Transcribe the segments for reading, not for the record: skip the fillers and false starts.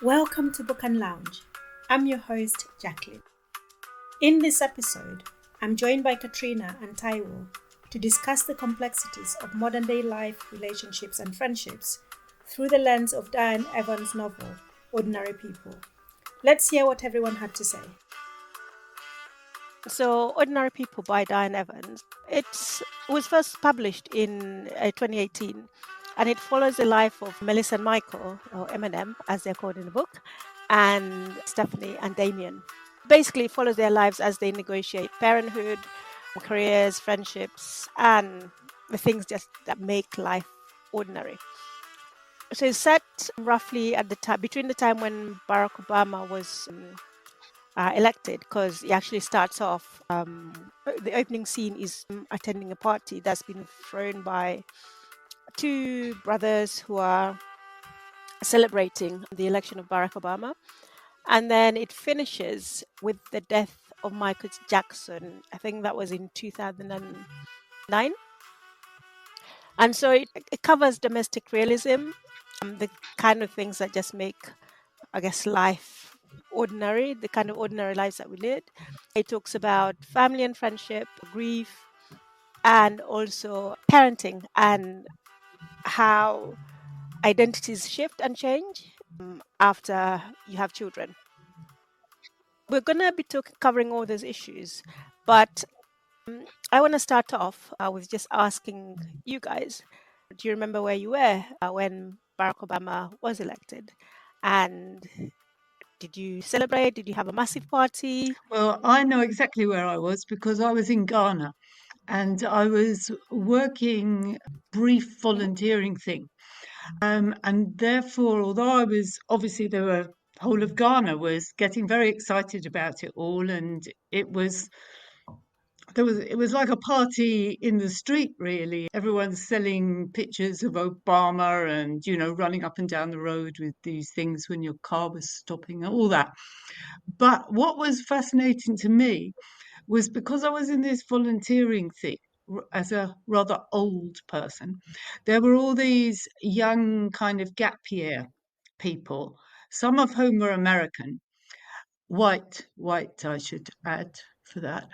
Welcome to Book and Lounge. I'm your host, Jacqueline. In this episode, I'm joined by Katrina and Taiwo to discuss the complexities of modern day life, relationships, and friendships through the lens of Diane Evans' novel, Ordinary People. Let's hear what everyone had to say. So, Ordinary People by Diane Evans. It was first published in 2018, and it follows the life of Melissa and Michael, or Eminem, as they're called in the book, and Stephanie and Damien. Basically, it follows their lives as they negotiate parenthood, careers, friendships, and the things just that make life ordinary. So it's set roughly at the time between the time when Barack Obama was elected, because he actually starts off. The opening scene is attending a party that's been thrown by two brothers who are celebrating the election of Barack Obama. And then it finishes with the death of Michael Jackson. I think that was in 2009. And so it covers domestic realism, the kind of things that just make, I guess, life ordinary, the kind of ordinary lives that we lead. It talks about family and friendship, grief, and also parenting and how identities shift and change after you have children. We're going to be covering all those issues, but I want to start off with just asking you guys, do you remember where you were when Barack Obama was elected? And did you celebrate? Did you have a massive party? Well, I know exactly where I was because I was in Ghana and I was working a brief volunteering thing. And therefore, although I was obviously the whole of Ghana was getting very excited about it all, and it was like a party in the street, really. Everyone's selling pictures of Obama and, running up and down the road with these things when your car was stopping, all that. But what was fascinating to me was because I was in this volunteering thing as a rather old person, there were all these young kind of gap year people, some of whom were American, white, I should add for that,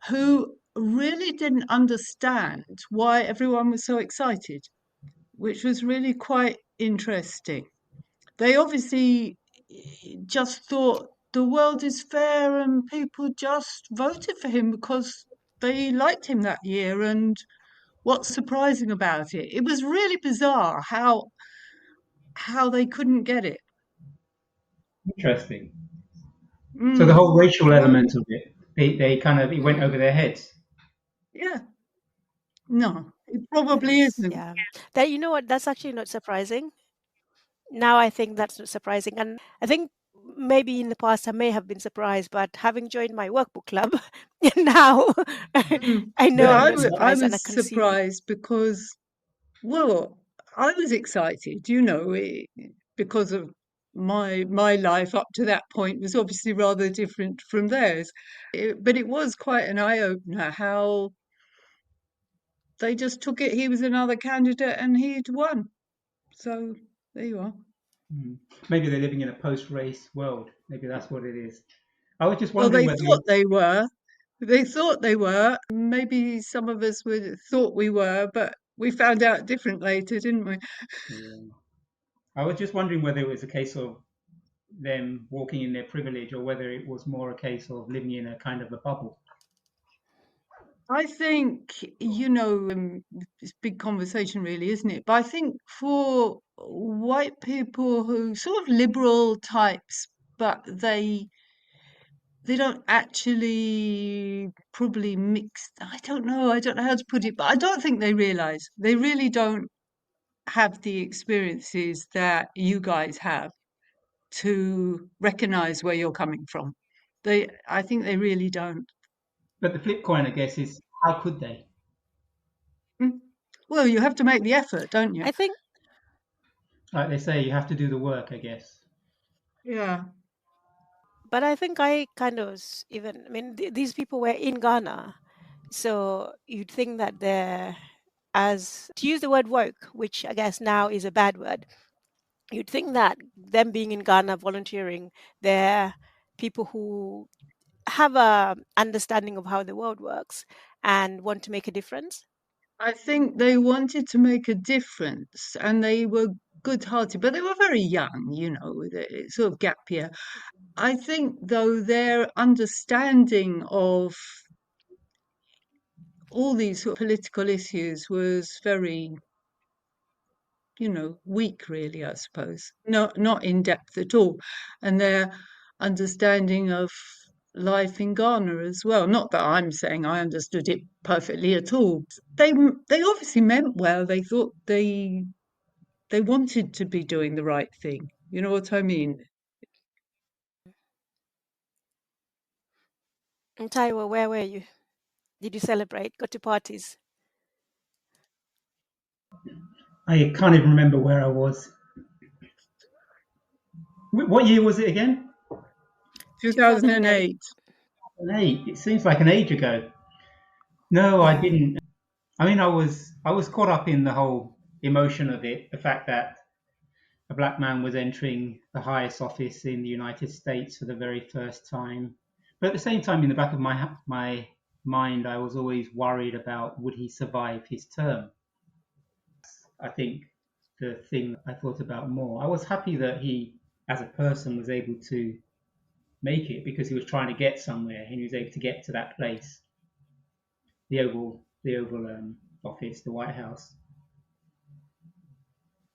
who really didn't understand why everyone was so excited, which was really quite interesting. They obviously just thought the world is fair and people just voted for him because they liked him that year. And what's surprising about it? It was really bizarre how they couldn't get it. Interesting. So the Mm. whole racial Well, element of it, they kind of it went over their heads. yeah, no, it That probably is, isn't. yeah. That, you know what, that's actually not surprising. Now I think that's not surprising. And I think maybe in the past I may have been surprised, but having joined my workbook club, now Mm. I know Well, Yeah, I'm not I surprised and I was can see. surprised because, well, I was excited, because of my life up to that point was obviously rather different from theirs. But it was quite an eye opener how they just took it. He was another candidate and he'd won. So there you are. maybe they're living in a post-race world. Maybe that's what it is. I was just Well, wondering they whether. thought they were. They thought they were. Maybe some of us thought we were, but we found out different later, didn't we? Yeah. I was just wondering whether it was a case of them walking in their privilege, or whether it was more a case of living in a kind of a bubble. I think, it's a big conversation, really, isn't it? But I think for white people who sort of liberal types, but they don't actually probably mix. I don't know how to put it, but I don't think they realize. They really don't have the experiences that you guys have to recognize where you're coming from. I think they really don't. But the flip coin, I guess, is how could they? Mm. Well, you have to make the effort, don't you? I think, Like they say, you have to do the work, I guess. Yeah. but I think I kind of even, I mean, these people were in Ghana. So you'd think that they're, as to use the word woke, which I guess now is a bad word, You'd think that them being in Ghana volunteering, they're people who have a understanding of how the world works and want to make a difference. I think they wanted to make a difference and they were good-hearted, but they were very young, sort of gap year. I think, though, their understanding of all these sort of political issues was very, weak, really, I suppose. Not in depth at all. And their understanding of life in Ghana as well. Not that I'm saying I understood it perfectly at all. They obviously meant well. They thought they wanted to be doing the right thing. You know what I mean? And Taiwo, where were you? Did you celebrate? Go to parties? I can't even remember where I was. What year was it again? 2008. 2008. 2008. It seems like an age ago. No, I Yeah. didn't. I mean, I was caught up in the whole emotion of it, the fact that a black man was entering the highest office in the United States for the very first time. But at the same time, in the back of my mind, I was always worried about would he survive his term. I think the thing I thought about more. I was happy that he, as a person, was able to make it because he was trying to get somewhere and he was able to get to that place, the Oval Office, the White House.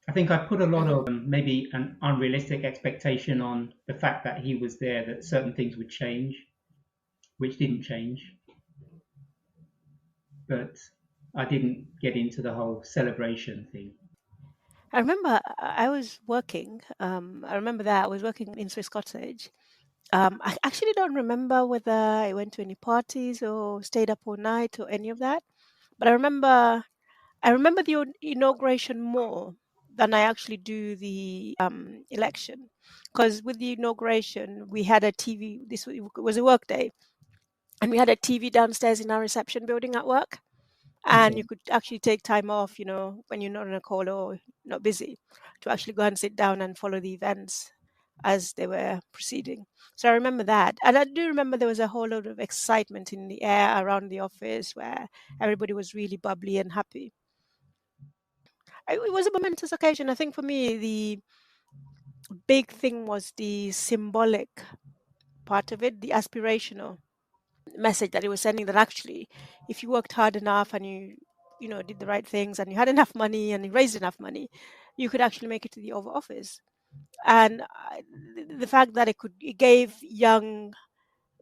I think I put a lot Hmm. of maybe an unrealistic expectation on the fact that he was there, that certain things would change, which didn't change. But I didn't get into the whole celebration thing. I remember I was working. I remember that I was working in Swiss Cottage. I actually don't remember whether I went to any parties or stayed up all night or any of that. But I remember the inauguration more than I actually do the election, because with the inauguration we had a TV. This was a work day, and we had a TV downstairs in our reception building at work, and Okay. you could actually take time off, when you're not on a call or not busy, to actually go and sit down and follow the events as they were proceeding. So I remember that. And I do remember there was a whole lot of excitement in the air around the office where everybody was really bubbly and happy. It was a momentous occasion. I think for me, the big thing was the symbolic part of it, the aspirational message that it was sending, that actually, if you worked hard enough and you did the right things and you had enough money and you raised enough money, you could actually make it to the Oval Office. And the fact that it gave young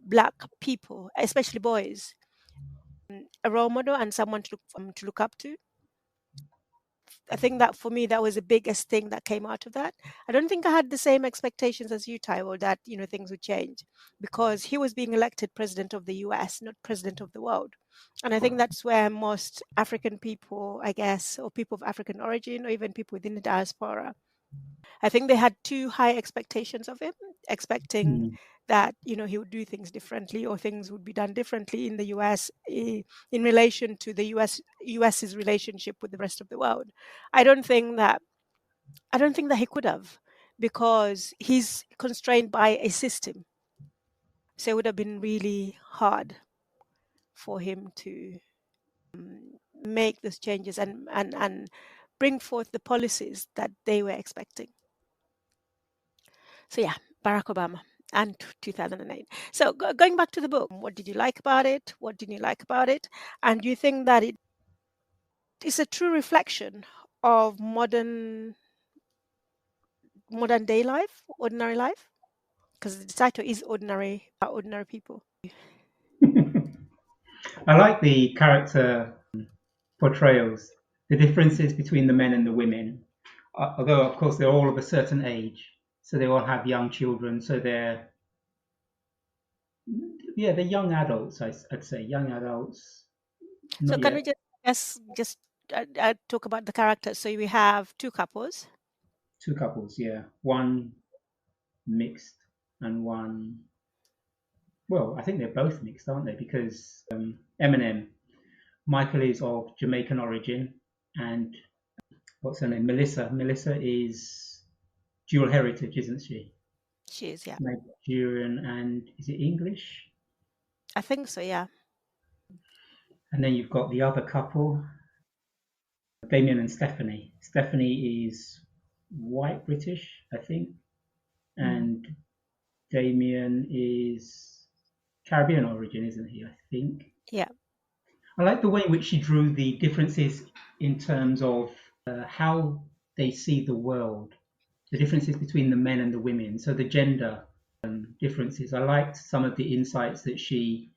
black people, especially boys, a role model and someone to look up to. I think that for me, that was the biggest thing that came out of that. I don't think I had the same expectations as you, Taiwo, that things would change, because he was being elected president of the US, not president of the world. And I think that's where most African people, I guess, or people of African origin, or even people within the diaspora, I think they had too high expectations of him, expecting Mm. that he would do things differently or things would be done differently in the US, in relation to the US's relationship with the rest of the world. I don't think that I don't think that he could have, because he's constrained by a system. So it would have been really hard for him to make those changes and bring forth the policies that they were expecting. So yeah, Barack Obama and 2008. So going back to the book, what did you like about it? What didn't you like about it? And do you think that it is a true reflection of modern day life, ordinary life? Because the title is ordinary, ordinary people. I like the character portrayals, the differences between the men and the women. Although, of course, they're all of a certain age, so they all have young children. So they're young adults. I'd say young adults, So not can yet we just talk about the characters? So we have two couples. two couples. Yeah, one mixed and one. Well, I think they're both mixed, aren't they? Because Eminem, Michael is of Jamaican origin, and what's her name? Melissa. Melissa is. dual heritage, isn't she? She is, yeah. Nigerian and is it English? I think so, yeah. And then you've got the other couple, Damien and Stephanie. Stephanie is white British, I think, and Damien is Caribbean origin, isn't he? I think. Yeah. I like the way in which she drew the differences in terms of how they see the world, the differences between the men and the women. So the gender differences. I liked some of the insights that she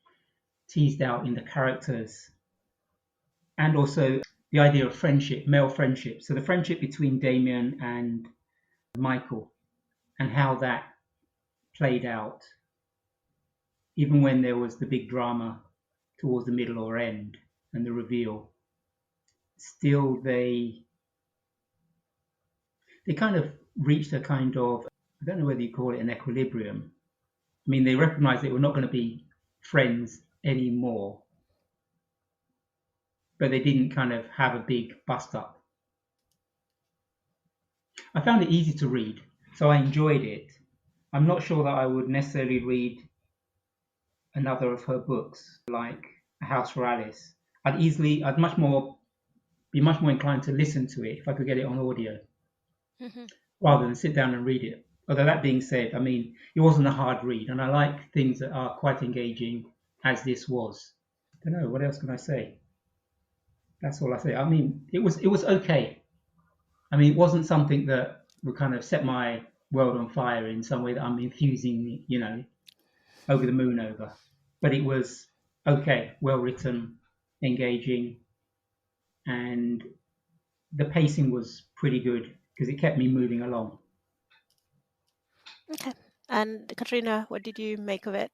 teased out in the characters, and also the idea of friendship, male friendship. So the friendship between Damien and Michael, and how that played out, even when there was the big drama towards the middle or end and the reveal. Still, they kind of reached a kind of, I don't know whether you call it an equilibrium. I mean, they recognized they were not going to be friends anymore, but they didn't kind of have a big bust up. I found it easy to read, so I enjoyed it. I'm not sure that I would necessarily read another of her books, like A House for Alice. I'd be much more inclined to listen to it if I could get it on audio Hmm. rather than sit down and read it. Although that being said, I mean, it wasn't a hard read, and I like things that are quite engaging, as this was. I don't know, what else can I say? That's all I say. I mean, it was okay. I mean, it wasn't something that would kind of set my world on fire in some way that I'm enthusing, over the moon over. But it was okay, well written, engaging, and the pacing was pretty good because it kept me moving along. Okay. And Katrina, what did you make of it?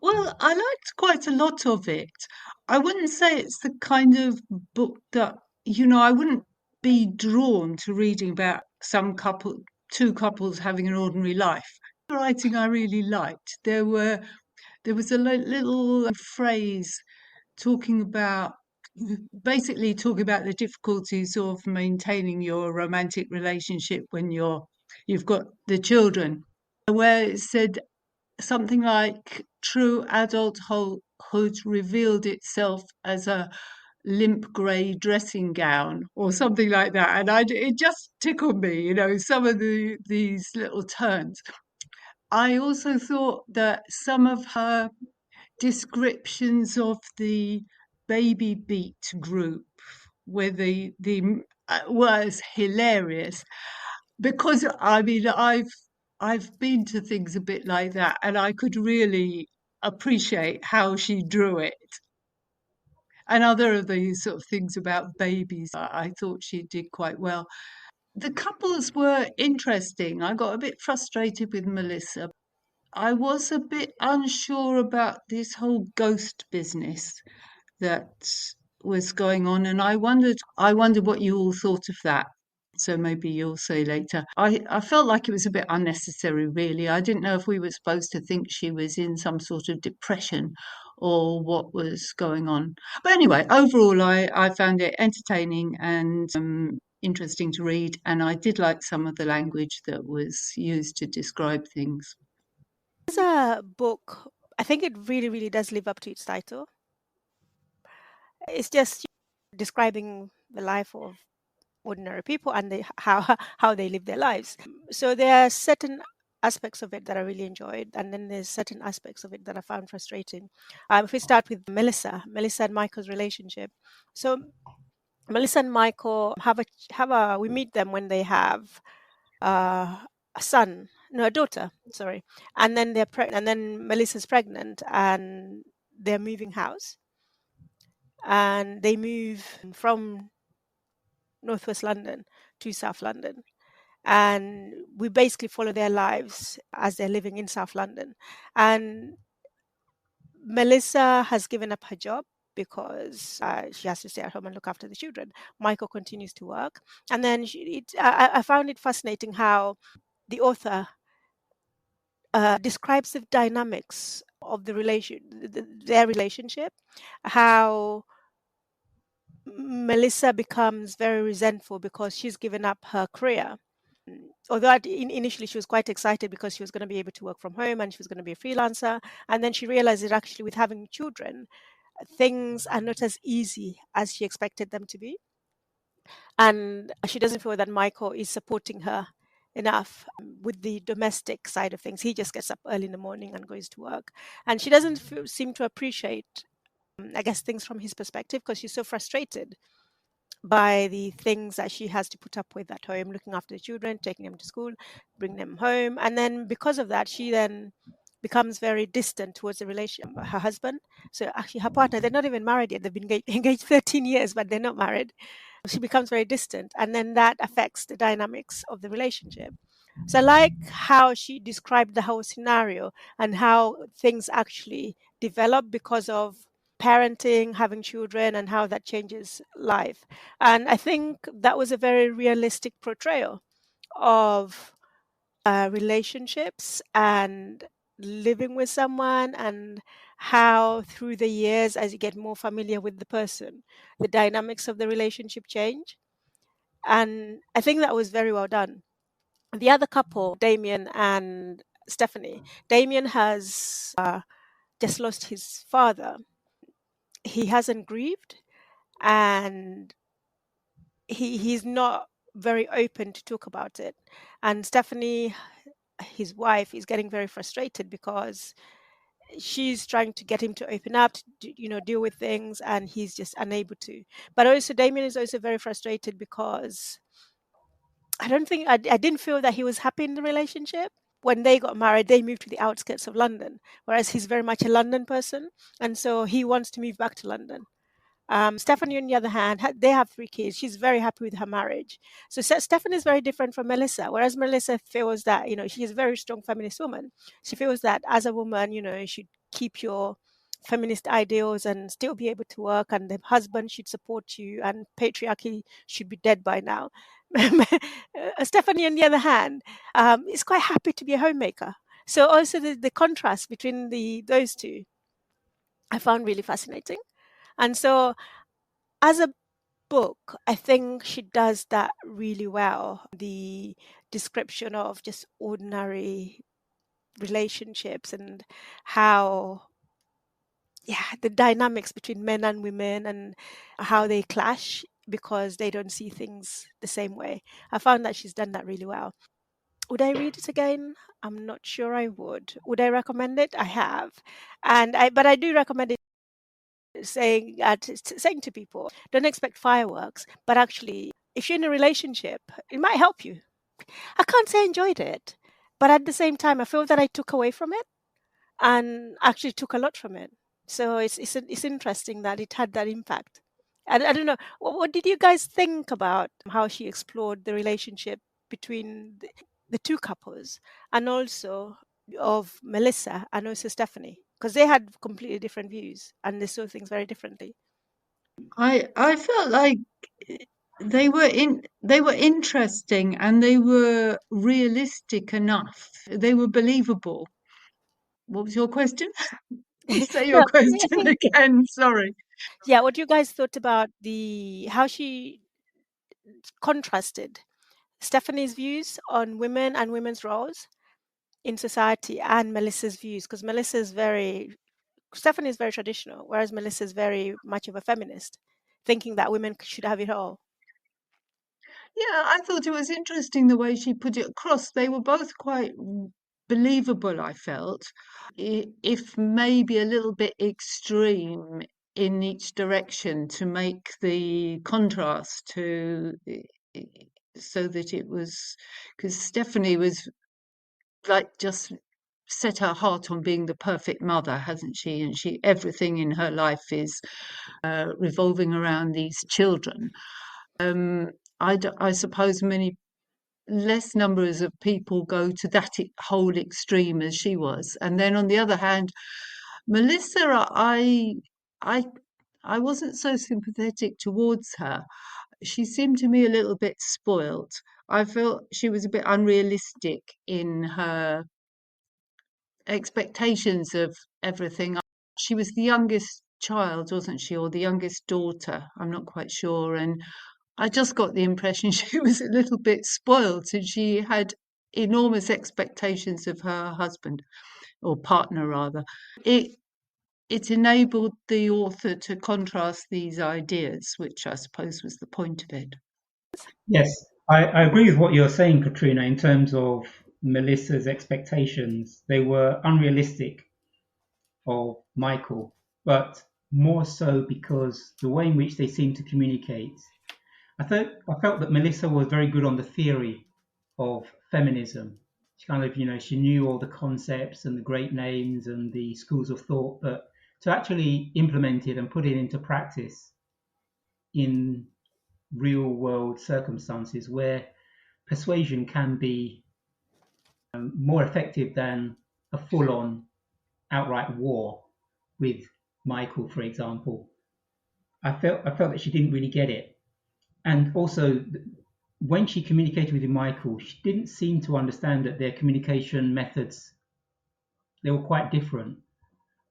Well, I liked quite a lot of it. I wouldn't say it's the kind of book that, I wouldn't be drawn to reading about two couples having an ordinary life. The writing I really liked. There was a little phrase talking about basically talking about the difficulties of maintaining your romantic relationship when you've got the children, where it said something like true adulthood revealed itself as a limp grey dressing gown or something like that, and it just tickled me, some of these little turns. I also thought that some of her descriptions of the baby beat group where the was hilarious, because I mean I've been to things a bit like that, and I could really appreciate how she drew it. And other of these sort of things about babies, I thought she did quite well. The couples were interesting. I got a bit frustrated with Melissa. I was a bit unsure about this whole ghost business that was going on, and I wondered what you all thought of that. So maybe you'll say later. I felt like it was a bit unnecessary, really. I didn't know if we were supposed to think she was in some sort of depression or what was going on. But anyway, overall, I found it entertaining and interesting to read, and I did like some of the language that was used to describe things. It's a book, I think it really, really does live up to its title. It's just describing the life of ordinary people and how they live their lives. So there are certain aspects of it that I really enjoyed, and then there's certain aspects of it that I found frustrating. If we start with Melissa and Michael's relationship. So Melissa and Michael we meet them when they have a son, no, a daughter, sorry, and then they're pregnant, and then Melissa's pregnant, and they're moving house, and they move from northwest London to South London. And we basically follow their lives as they're living in South London. And Melissa has given up her job because she has to stay at home and look after the children. Michael continues to work. And then I found it fascinating how the author describes the dynamics of their relationship, how Melissa becomes very resentful because she's given up her career Although initially she was quite excited because she was going to be able to work from home and she was going to be a freelancer. And then she realized that actually with having children, things are not as easy as she expected them to be. And she doesn't feel that Michael is supporting her enough with the domestic side of things. He just gets up early in the morning and goes to work. And she doesn't seem to appreciate, I guess, things from his perspective because she's so frustrated by the things that she has to put up with at home, looking after the children, taking them to school, bring them home. And then because of that, she then becomes very distant towards the relationship, her husband. So actually her partner, they're not even married yet. They've been engaged 13 years, but they're not married. She becomes very distant. And then that affects the dynamics of the relationship. So I like how she described the whole scenario and how things actually develop because of parenting, having children, and how that changes life. And I think that was a very realistic portrayal of relationships and living with someone, and how through the years, as you get more familiar with the person, the dynamics of the relationship change. And I think that was very well done. The other couple, Damien and Stephanie, Damien has just lost his father. He hasn't grieved, and he's not very open to talk about it. And Stephanie, his wife, is getting very frustrated because she's trying to get him to open up, to, deal with things, and he's just unable to. But also Damien is also very frustrated because I didn't feel that he was happy in the relationship. When they got married, they moved to the outskirts of London, whereas he's very much a London person, and so he wants to move back to London. Stephanie, on the other hand, they have 3 kids. She's very happy with her marriage. So Stephanie is very different from Melissa, whereas Melissa feels that, she is a very strong feminist woman. She feels that as a woman, you should keep your feminist ideals and still be able to work, and the husband should support you, and patriarchy should be dead by now. Stephanie, on the other hand, is quite happy to be a homemaker. So also the contrast between those two, I found really fascinating. And so as a book, I think she does that really well. The description of just ordinary relationships and how, the dynamics between men and women and how they clash because they don't see things the same way. I found that she's done that really well. Would I read it again? I'm not sure I would. Would I recommend it? I have. But I do recommend it, saying to people, don't expect fireworks, but actually, if you're in a relationship, it might help you. I can't say I enjoyed it, but at the same time, I feel that I took away from it and actually took a lot from it. So it's interesting that it had that impact. I don't know. What did you guys think about how she explored the relationship between the two couples, and also of Melissa and also Stephanie? Because they had completely different views and they saw things very differently. I felt like they were interesting and they were realistic enough. They were believable. What was your question? Say No, your I question think, again. Sorry. yeah, what you guys thought about the how she contrasted Stephanie's views on women and women's roles in society and Melissa's views, because Stephanie is very traditional, whereas Melissa is very much of a feminist, thinking that women should have it all. Yeah, I thought it was interesting the way she put it across. They were both quite believable, I felt, if maybe a little bit extreme in each direction to make the contrast so that it was, because Stephanie was like just set her heart on being the perfect mother, hasn't she? And everything in her life is revolving around these children. I suppose many less numbers of people go to that whole extreme as she was. And then on the other hand, Melissa, I, I wasn't so sympathetic towards her. She seemed to me a little bit spoilt. I felt she was a bit unrealistic in her expectations of everything. She was the youngest child, wasn't she, or the youngest daughter? I'm not quite sure. And I just got the impression she was a little bit spoilt and she had enormous expectations of her husband or partner rather. It it enabled the author to contrast these ideas, which I suppose was the point of it. Yes, I agree with what you're saying, Katrina, in terms of Melissa's expectations. They were unrealistic of Michael, but more so because the way in which they seemed to communicate. I felt that Melissa was very good on the theory of feminism. She kind of, she knew all the concepts and the great names and the schools of thought, but to actually implement it and put it into practice in real world circumstances where persuasion can be more effective than a full on outright war with Michael, for example. I felt that she didn't really get it. And also, when she communicated with Michael, she didn't seem to understand that their communication methods, they were quite different.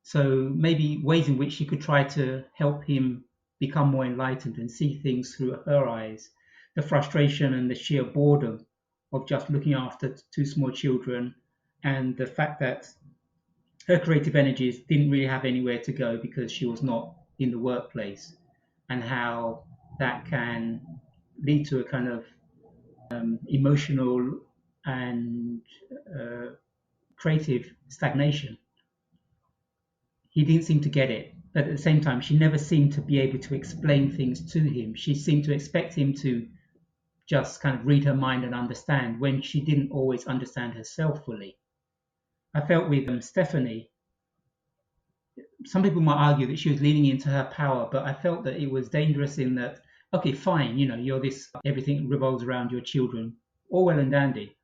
So maybe ways in which she could try to help him become more enlightened and see things through her eyes. The frustration and the sheer boredom of just looking after two small children, and the fact that her creative energies didn't really have anywhere to go because she was not in the workplace, and how that can lead to a kind of emotional and uh, creative stagnation. He didn't seem to get it. But at the same time, she never seemed to be able to explain things to him. She seemed to expect him to just kind of read her mind and understand when she didn't always understand herself fully. I felt with Stephanie, some people might argue that she was leaning into her power, but I felt that it was dangerous in that, okay, fine, you're this, everything revolves around your children, all well and dandy.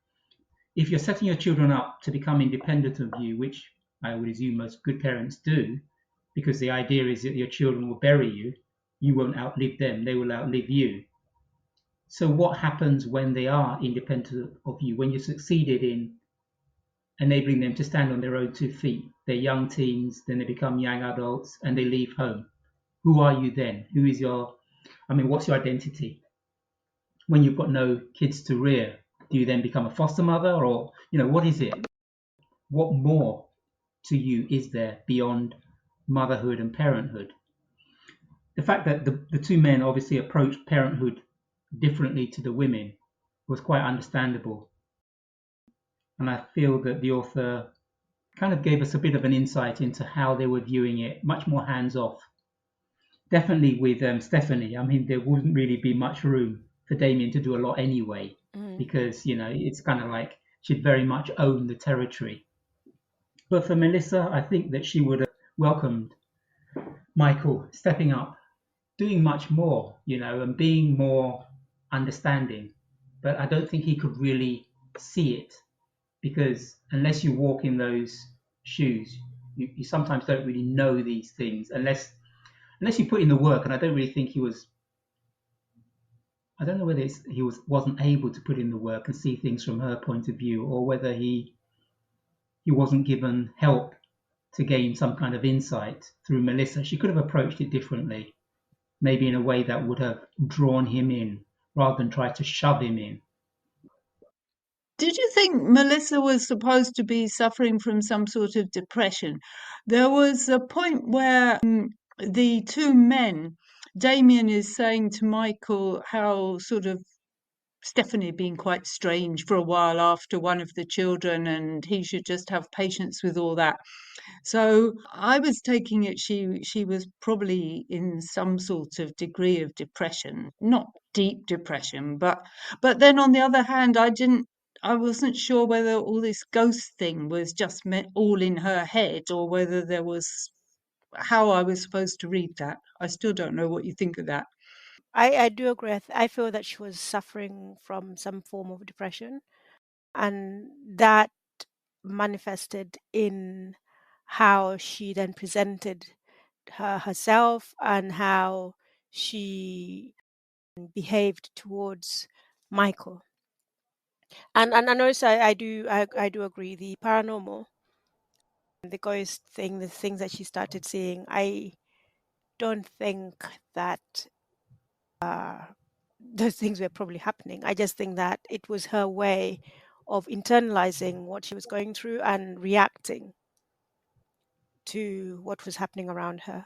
If you're setting your children up to become independent of you, which I would assume most good parents do, because the idea is that your children will bury you, you won't outlive them, they will outlive you. So, what happens when they are independent of you, when you succeeded in enabling them to stand on their own 2 feet? They're young teens, then they become young adults, and they leave home. Who are you then? What's your identity? When you've got no kids to rear, do you then become a foster mother, or, what is it? What more to you is there beyond motherhood and parenthood? The fact that the two men obviously approached parenthood differently to the women was quite understandable. And I feel that the author kind of gave us a bit of an insight into how they were viewing it, much more hands off. Definitely with Stephanie, there wouldn't really be much room for Damien to do a lot anyway, because, it's kind of like she'd very much own the territory. But for Melissa, I think that she would have welcomed Michael stepping up, doing much more, and being more understanding. But I don't think he could really see it, because unless you walk in those shoes, you sometimes don't really know these things unless you put in the work. And I don't really think he was. I don't know whether wasn't able to put in the work and see things from her point of view, or whether he wasn't given help to gain some kind of insight through Melissa. She could have approached it differently, maybe in a way that would have drawn him in rather than try to shove him in. Did you think Melissa was supposed to be suffering from some sort of depression? There was a point where the two men, Damien is saying to Michael how sort of Stephanie had been quite strange for a while after one of the children, and he should just have patience with all that. So I was taking it she was probably in some sort of degree of depression, not deep depression, but then on the other hand, I wasn't sure whether all this ghost thing was just all in her head or whether there was how I was supposed to read that. I still don't know what you think of that. I do agree. I feel that she was suffering from some form of depression, and that manifested in how she then presented herself and how she behaved towards Michael. And also I do agree, the paranormal, the ghost thing, the things that she started seeing, I don't think that those things were probably happening. I just think that it was her way of internalizing what she was going through and reacting to what was happening around her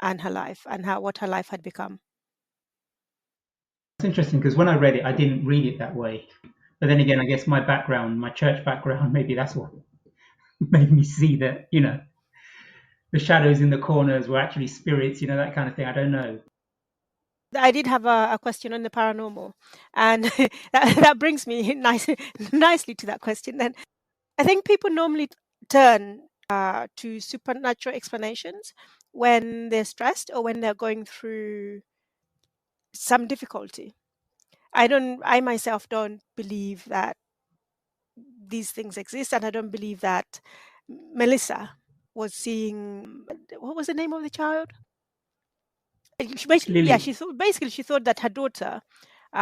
and her life and what her life had become. It's interesting because when I read it, I didn't read it that way. But then again, I guess my background, my church background, maybe that's what made me see that, the shadows in the corners were actually spirits, that kind of thing. I don't know. I did have a question on the paranormal, and that brings me nicely to that question. Then I think people normally turn to supernatural explanations when they're stressed or when they're going through some difficulty. I myself don't believe that these things exist, and I don't believe that Melissa was seeing, what was the name of the child? Lily, She thought basically she thought that her daughter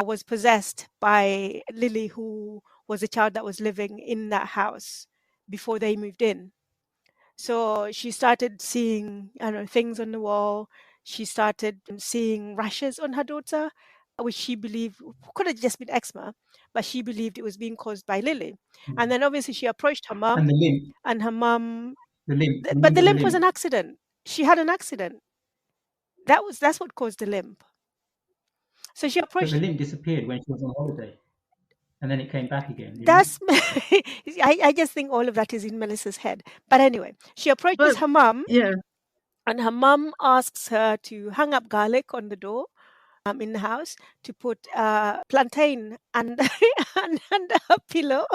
was possessed by Lily, who was a child that was living in that house before they moved in. So she started seeing, I don't know, things on the wall. She started seeing rashes on her daughter, which she believed could have just been eczema, but she believed it was being caused by Lily. And then obviously she approached her and mum, the limp, and her mum, the limp. but the Remember the limp was an limp? accident. She had an accident. That's what caused the limp. So she But the approached. limp disappeared when she was on holiday, and then it came back again. You know. That's I just think all of that is in Melissa's head. But anyway, she approaches But her mum, yeah, and her mum asks her to hang up garlic on the door in the house, to put plantain and under her pillow,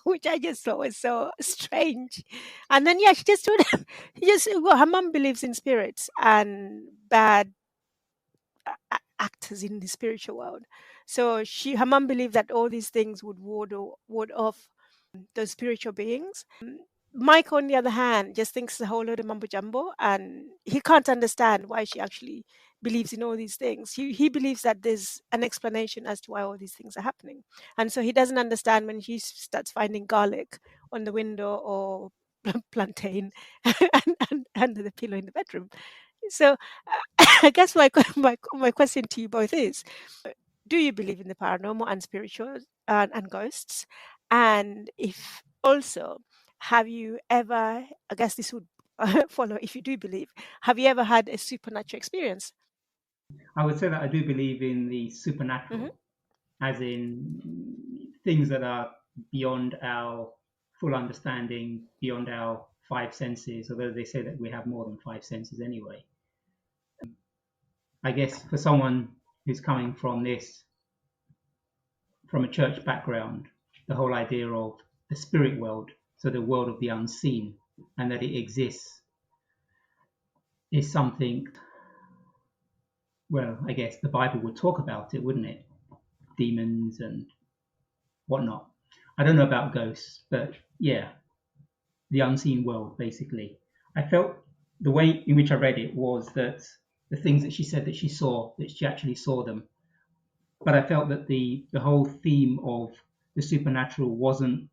which I just thought was so strange. And then yeah, she just told well, her mum believes in spirits and bad actors in the spiritual world. So her mum believed that all these things would ward off those spiritual beings. Mike, on the other hand, just thinks a whole load of mumbo jumbo, and he can't understand why she actually believes in all these things. He believes that there's an explanation as to why all these things are happening, and so he doesn't understand when she starts finding garlic on the window or plantain under the pillow in the bedroom. So I guess my question to you both is: do you believe in the paranormal and spiritual and ghosts? And if also, have you ever, I guess this would follow if you do believe, have you ever had a supernatural experience? I would say that I do believe in the Hmm. supernatural, as in things that are beyond our full understanding, beyond our five senses, although they say that we have more than five senses anyway. I guess for someone who's coming from a church background, the whole idea of the spirit world, so the world of the unseen, and that it exists is something, well, I guess the Bible would talk about it, wouldn't it? Demons and whatnot. I don't know about ghosts, but yeah, the unseen world, basically. I felt the way in which I read it was that the things that she said that she saw, that she actually saw them. But I felt that the whole theme of the supernatural wasn't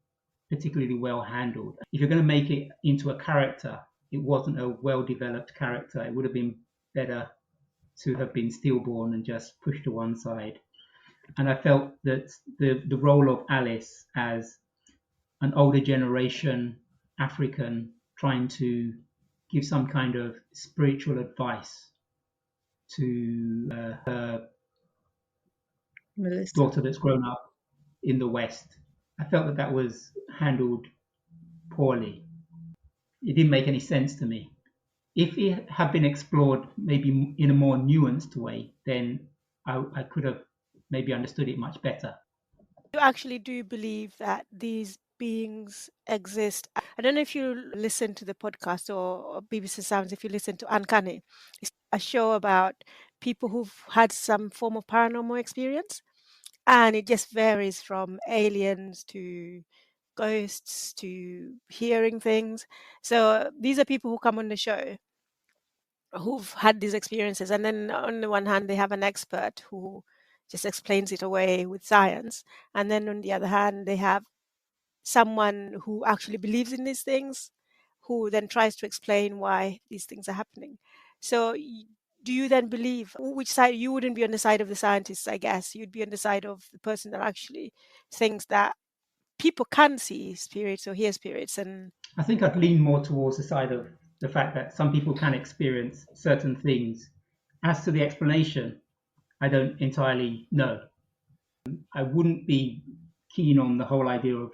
particularly well handled. If you're going to make it into a character, it wasn't a well developed character. It would have been better to have been stillborn and just pushed to one side. And I felt that the role of Alice as an older generation African trying to give some kind of spiritual advice to her Melissa. daughter that's grown up in the West, I felt that that was handled poorly. It didn't make any sense to me. If it had been explored maybe in a more nuanced way, then I could have maybe understood it much better. You actually do believe that these beings exist? I don't know if you listen to the podcast or BBC Sounds, if you listen to Uncanny, it's a show about people who've had some form of paranormal experience. And it just varies from aliens to ghosts to hearing things. So these are people who come on the show who've had these experiences. And then on the one hand, they have an expert who just explains it away with science. And then on the other hand, they have someone who actually believes in these things, who then tries to explain why these things are happening. So do you then believe which side? You wouldn't be on the side of the scientists, I guess. You'd be on the side of the person that actually thinks that people can see spirits or hear spirits. And I think I'd lean more towards the side of the fact that some people can experience certain things. As to the explanation, I don't entirely know. I wouldn't be keen on the whole idea of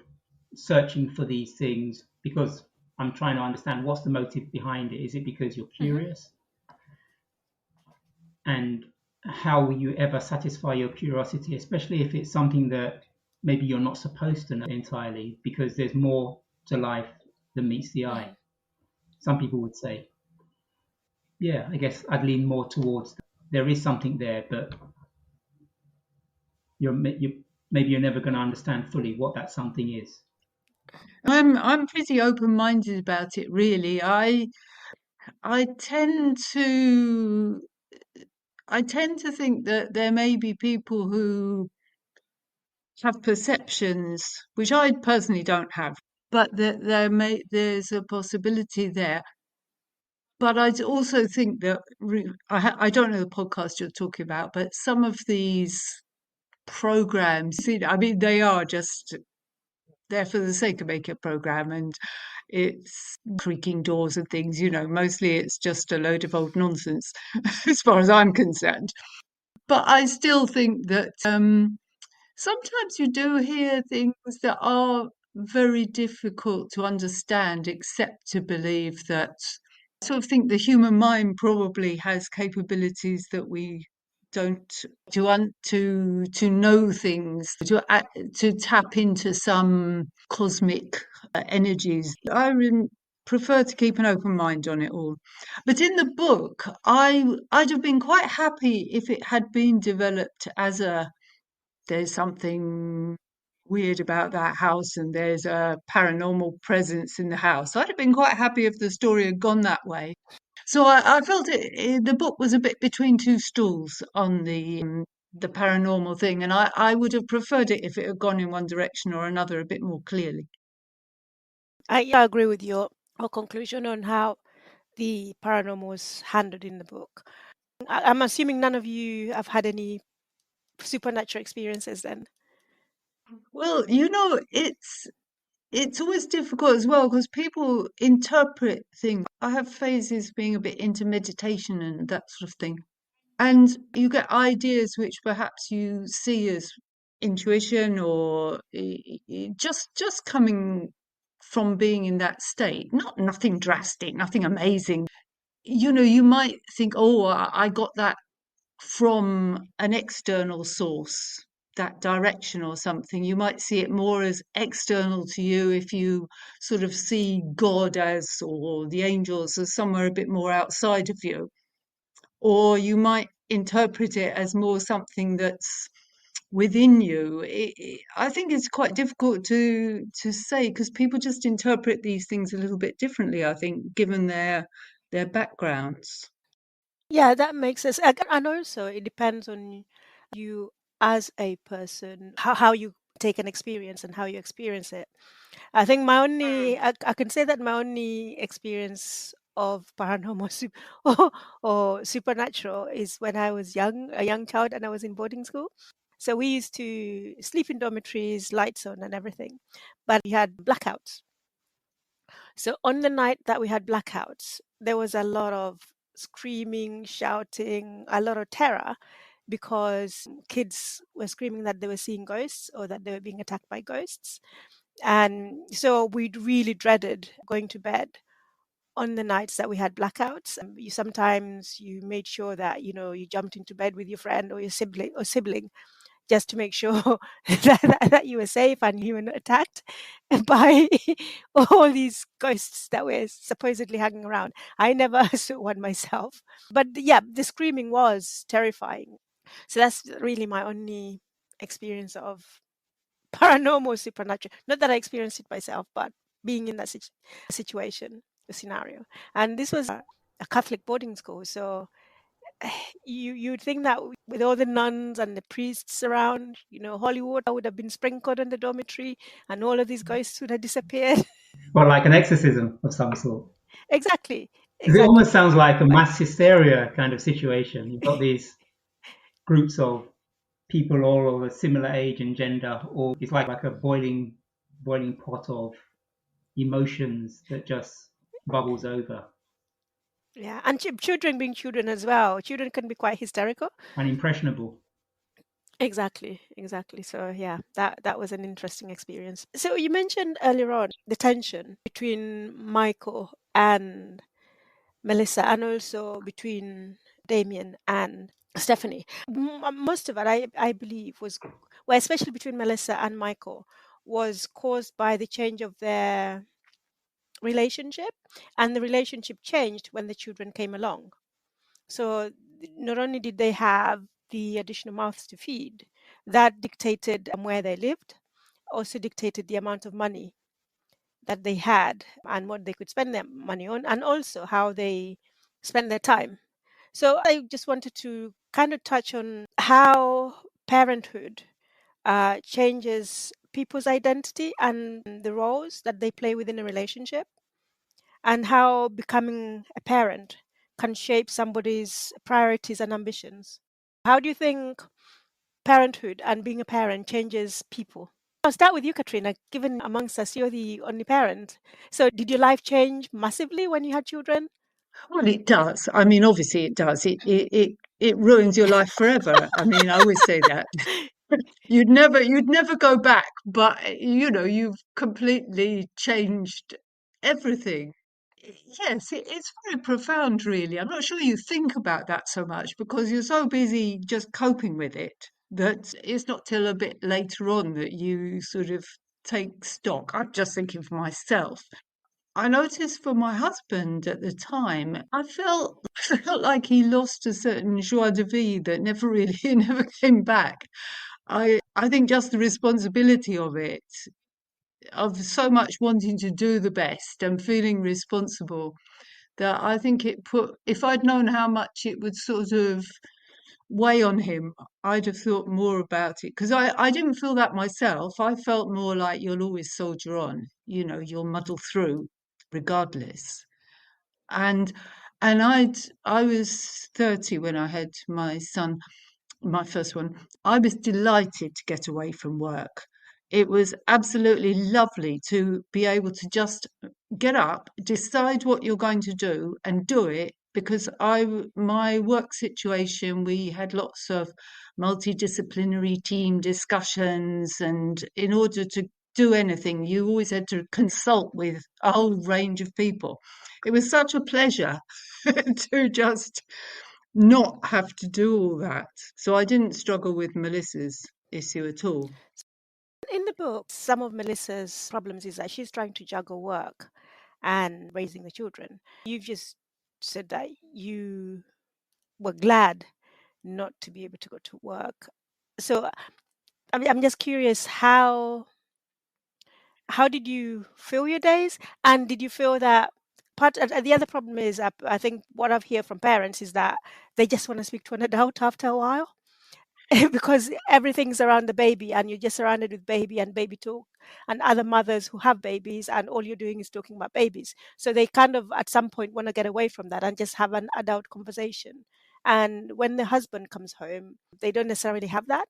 searching for these things because I'm trying to understand what's the motive behind it. Is it because you're Mhm. curious? And how will you ever satisfy your curiosity, especially if it's something that maybe you're not supposed to know entirely because there's more to life than meets the eye? Mhm. Some people would say. Yeah, I guess I'd lean more towards there is something there, but maybe you're never going to understand fully what that something is. I'm pretty open-minded about it, really. I tend to I tend to think that there may be people who have perceptions which I personally don't have, but that there's a possibility there. But I also think that I don't know the podcast you're talking about, but some of these programs, I mean, they are just there for the sake of making a program, and it's creaking doors and things. Mostly it's just a load of old nonsense, as far as I'm concerned. But I still think that sometimes you do hear things that are very difficult to understand, except to believe that. I sort of think the human mind probably has capabilities that we don't to know things, to tap into some cosmic energies. Prefer to keep an open mind on it all. But in the book, I'd have been quite happy if it had been developed as there's something weird about that house and there's a paranormal presence in the house. I'd have been quite happy if the story had gone that way. So I felt the book was a bit between two stools on the paranormal thing, and I would have preferred it if it had gone in one direction or another a bit more clearly. I agree with your conclusion on how the paranormal was handled in the book. I'm assuming none of you have had any supernatural experiences then. Well, it's always difficult as well because people interpret things. I have phases being a bit into meditation and that sort of thing. And you get ideas which perhaps you see as intuition or just coming from being in that state. Nothing drastic, nothing amazing. You might think, oh, I got that from an external source, that direction or something. You might see it more as external to you if you sort of see God as, or the angels as somewhere a bit more outside of you. Or you might interpret it as more something that's within you. I think it's quite difficult to say because people just interpret these things a little bit differently, I think, given their backgrounds. Yeah, that makes sense. And also, it depends on you as a person, how you take an experience and how you experience it. I think I can say that my only experience of paranormal or supernatural is when I was a young child, and I was in boarding school. So we used to sleep in dormitories, lights on, and everything, but we had blackouts. So on the night that we had blackouts, there was a lot of screaming, shouting, a lot of terror because kids were screaming that they were seeing ghosts or that they were being attacked by ghosts. And so we really dreaded going to bed on the nights that we had blackouts. You made sure that you jumped into bed with your friend or your sibling just to make sure that you were safe and you were not attacked by all these ghosts that were supposedly hanging around. I never saw one myself, but yeah, the screaming was terrifying. So that's really my only experience of paranormal supernatural. Not that I experienced it myself, but being in that situation, the scenario. And this was a Catholic boarding school, so you'd think that with all the nuns and the priests around, holy water would have been sprinkled on the dormitory, and all of these ghosts would have disappeared. Well, like an exorcism of some sort. Exactly. It almost Exactly. sounds like a Right. mass hysteria kind of situation. You've got these groups of people all of a similar age and gender, or it's like a boiling pot of emotions that just bubbles over Yeah, and children being children as well. Children can be quite hysterical. and impressionable. Exactly, exactly. So yeah, that was an interesting experience. So you mentioned earlier on the tension between Michael and Melissa, and also between Damien and Stephanie. Most of it, I believe, well, especially between Melissa and Michael, was caused by the change of their relationship, and the relationship changed when the children came along. So not only did they have the additional mouths to feed, that dictated where they lived, also dictated the amount of money that they had and what they could spend their money on, and also how they spend their time. So I just wanted to kind of touch on how parenthood changes people's identity and the roles that they play within a relationship, and how becoming a parent can shape somebody's priorities and ambitions. How do you think parenthood and being a parent changes people? I'll start with you, Katrina. Given amongst us, you're the only parent. So, did your life change massively when you had children? Well, it does. I mean, obviously it does. It ruins your life forever. I mean, I always say that. You'd never go back, but you've completely changed everything. Yes, it's very profound, really. I'm not sure you think about that so much because you're so busy just coping with it that it's not till a bit later on that you sort of take stock. I'm just thinking for myself. I noticed for my husband at the time, I felt I felt like he lost a certain joie de vivre that never really never came back. I think just the responsibility of it, of so much wanting to do the best and feeling responsible, that I think it put, if I'd known how much it would sort of weigh on him, I'd have thought more about it. Because I didn't feel that myself. I felt more like you'll always soldier on, you'll muddle through regardless. And I was 30 when I had my son, my first one. I was delighted to get away from work. It was absolutely lovely to be able to just get up, decide what you're going to do, and do it. Because my work situation, we had lots of multidisciplinary team discussions, and in order to do anything, you always had to consult with a whole range of people. It was such a pleasure to just not have to do all that. So I didn't struggle with Melissa's issue at all. In the book, some of Melissa's problems is that she's trying to juggle work and raising the children. You've just said that you were glad not to be able to go to work. So I'm just curious, how did you fill your days, and did you feel that the other problem is, I think what I've heard from parents is that they just want to speak to an adult after a while, because everything's around the baby and you're just surrounded with baby and baby talk and other mothers who have babies, and all you're doing is talking about babies. So they kind of at some point want to get away from that and just have an adult conversation. And when the husband comes home, they don't necessarily have that.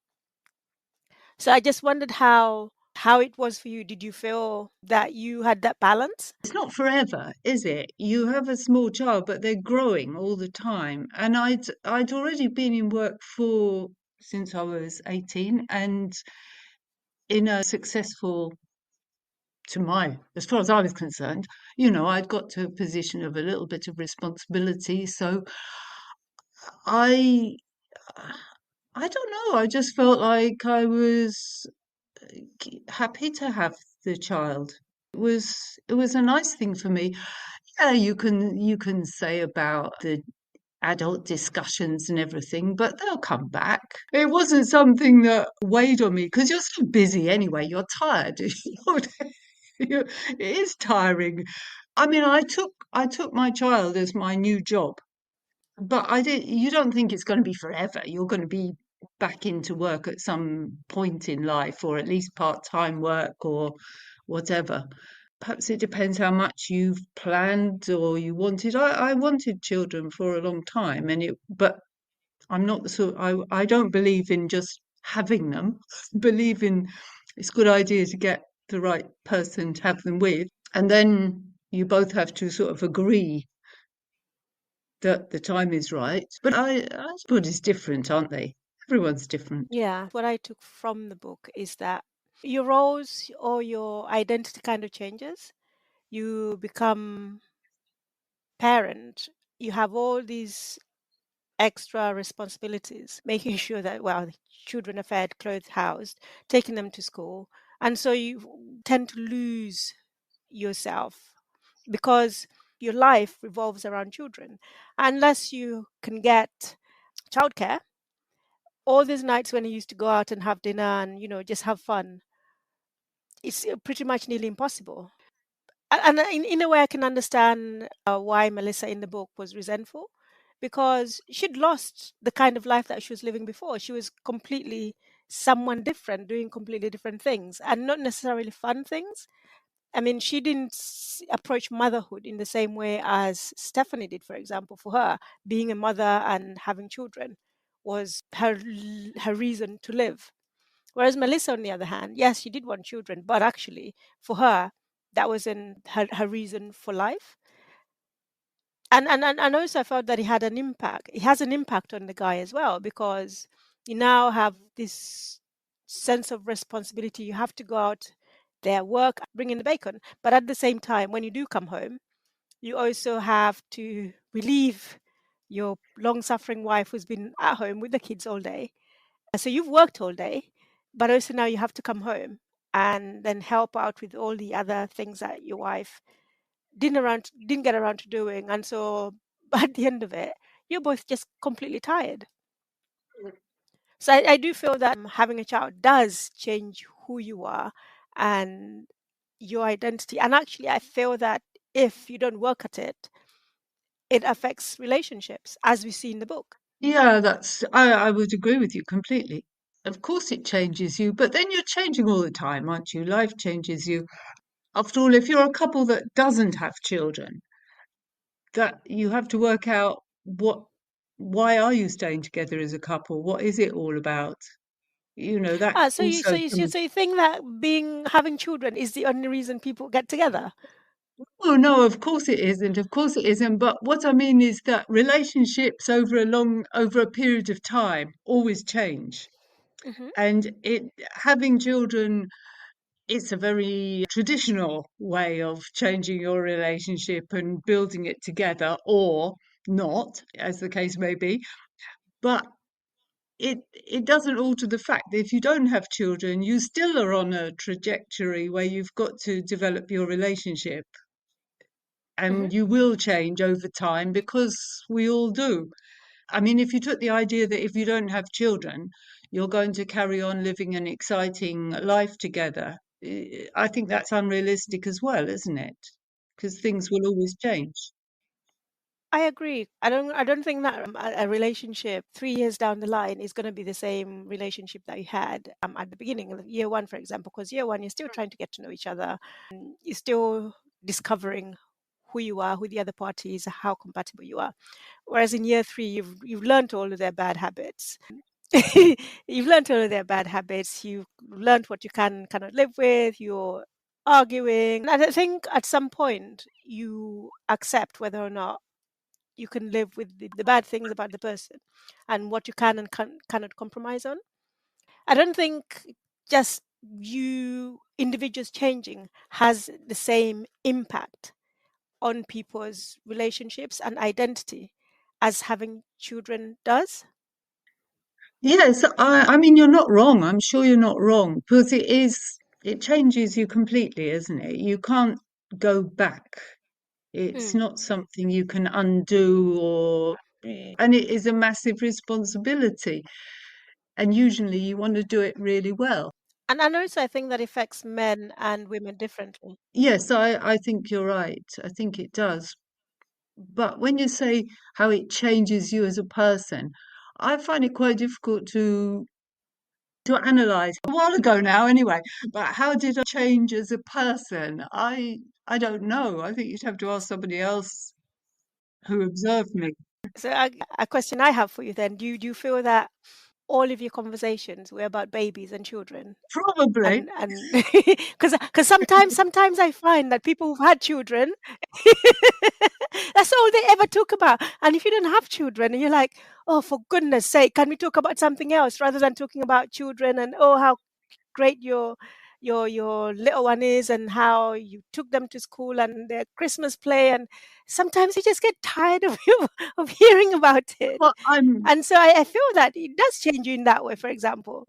So I just wondered how it was for you. Did you feel that you had that balance? It's not forever, is it? You have a small child, but they're growing all the time. And I'd already been in work for since I was 18 and in a successful, to my, as far as I was concerned, I'd got to a position of a little bit of responsibility. So I I don't know. I just felt like I was happy to have the child. It was a nice thing for me. Yeah, you can say about the adult discussions and everything, but they'll come back. It wasn't something that weighed on me because you're so busy anyway. You're tired. It is tiring. I mean, I took my child as my new job, but I did. You don't think it's going to be forever. You're going to be back into work at some point in life, or at least part-time work or whatever. perhaps it depends how much you've planned or you wanted. I wanted children for a long time, but I'm not the sort. I don't believe in just having them. Believe in it's a good idea to get the right person to have them with, and then you both have to sort of agree that the time is right. But everybody's different, aren't they? Everyone's different. Yeah, what I took from the book is that your roles or your identity kind of changes. You become parent, you have all these extra responsibilities, making sure that, well, the children are fed, clothed, housed, taking them to school. And so you tend to lose yourself because your life revolves around children. Unless you can get childcare, all these nights when you used to go out and have dinner and, just have fun, it's pretty much nearly impossible. And in a way, I can understand why Melissa in the book was resentful, because she'd lost the kind of life that she was living before. She was completely someone different, doing completely different things, and not necessarily fun things. I mean, she didn't approach motherhood in the same way as Stephanie did, for example. For her, being a mother and having children was her reason to live. Whereas Melissa, on the other hand, yes, she did want children, but actually, for her, that wasn't her reason for life. And also, I felt that it had an impact. It has an impact on the guy as well, because you now have this sense of responsibility. You have to go out there, work, bring in the bacon. But at the same time, when you do come home, you also have to relieve your long suffering wife who's been at home with the kids all day. So you've worked all day, but also now you have to come home and then help out with all the other things that your wife didn't get around to doing. And so at the end of it, you're both just completely tired. So I do feel that having a child does change who you are and your identity. And actually, I feel that if you don't work at it, it affects relationships, as we see in the book. Yeah, I would agree with you completely. Of course it changes you, but then you're changing all the time, aren't you? Life changes you. After all, if you're a couple that doesn't have children, that you have to work out why are you staying together as a couple? What is it all about? That Ah, so you so also you so comes. so you think that having children is the only reason people get together? Oh no, of course it isn't. Of course it isn't. But what I mean is that relationships over a period of time always change. Hmm. And having children, it's a very traditional way of changing your relationship and building it together, or not, as the case may be. But it doesn't alter the fact that if you don't have children, you still are on a trajectory where you've got to develop your relationship, Hmm. and you will change over time because we all do. I mean, if you took the idea that if you don't have children, you're going to carry on living an exciting life together, I think that's unrealistic as well, isn't it? Because things will always change. I agree. I don't think that a relationship 3 years down the line is going to be the same relationship that you had at the beginning of year one, for example. Because year one, you're still trying to get to know each other. You're still discovering who you are, who the other party is, how compatible you are. Whereas in year three, you've learned all of their bad habits. You've learned all of their bad habits. You've learned what you cannot live with. You're arguing. And I think at some point you accept whether or not you can live with the bad things about the person and what you can and cannot compromise on. I don't think just you individuals changing has the same impact on people's relationships and identity as having children does. Yes, I mean, you're not wrong. I'm sure you're not wrong because it changes you completely, isn't it? You can't go back. It's Mm. not something you can undo and it is a massive responsibility. And usually you want to do it really well. And also, I think that affects men and women differently. Yes, I think you're right. I think it does. But when you say how it changes you as a person, I find it quite difficult to to analyze a while ago now anyway, but how did I change as a person? I don't know. I think you'd have to ask somebody else who observed me. So a question I have for you then, do you feel that all of your conversations were about babies and children? Probably. And because sometimes I find that people who've had children, that's all they ever talk about. And if you don't have children, and you're like, oh, for goodness sake, can we talk about something else rather than talking about children and oh, how great your little one is and how you took them to school and their Christmas play, and sometimes you just get tired of of hearing about it. Well, I'm And so I feel that it does change you in that way, for example.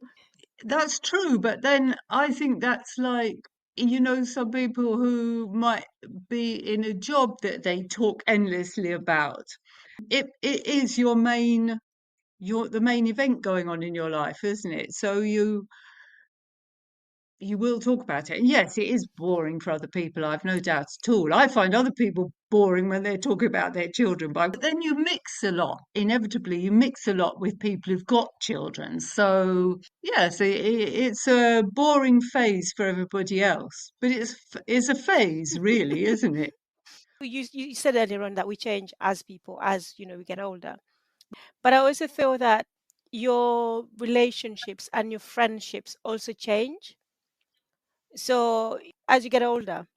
that's true, but then I think that's like, you know, some people who might be in a job that they talk endlessly about. It is your the main event going on in your life, isn't it? So you will talk about it. And yes, it is boring for other people, I've no doubt at all. I find other people boring when they're talking about their children, but then you mix a lot. Inevitably, you mix a lot with people who've got children. So, yes, it's a boring phase for everybody else, but it's a phase, really, isn't it? You said earlier on that we change as people, as we get older. But I also feel that your relationships and your friendships also change. So as you get older,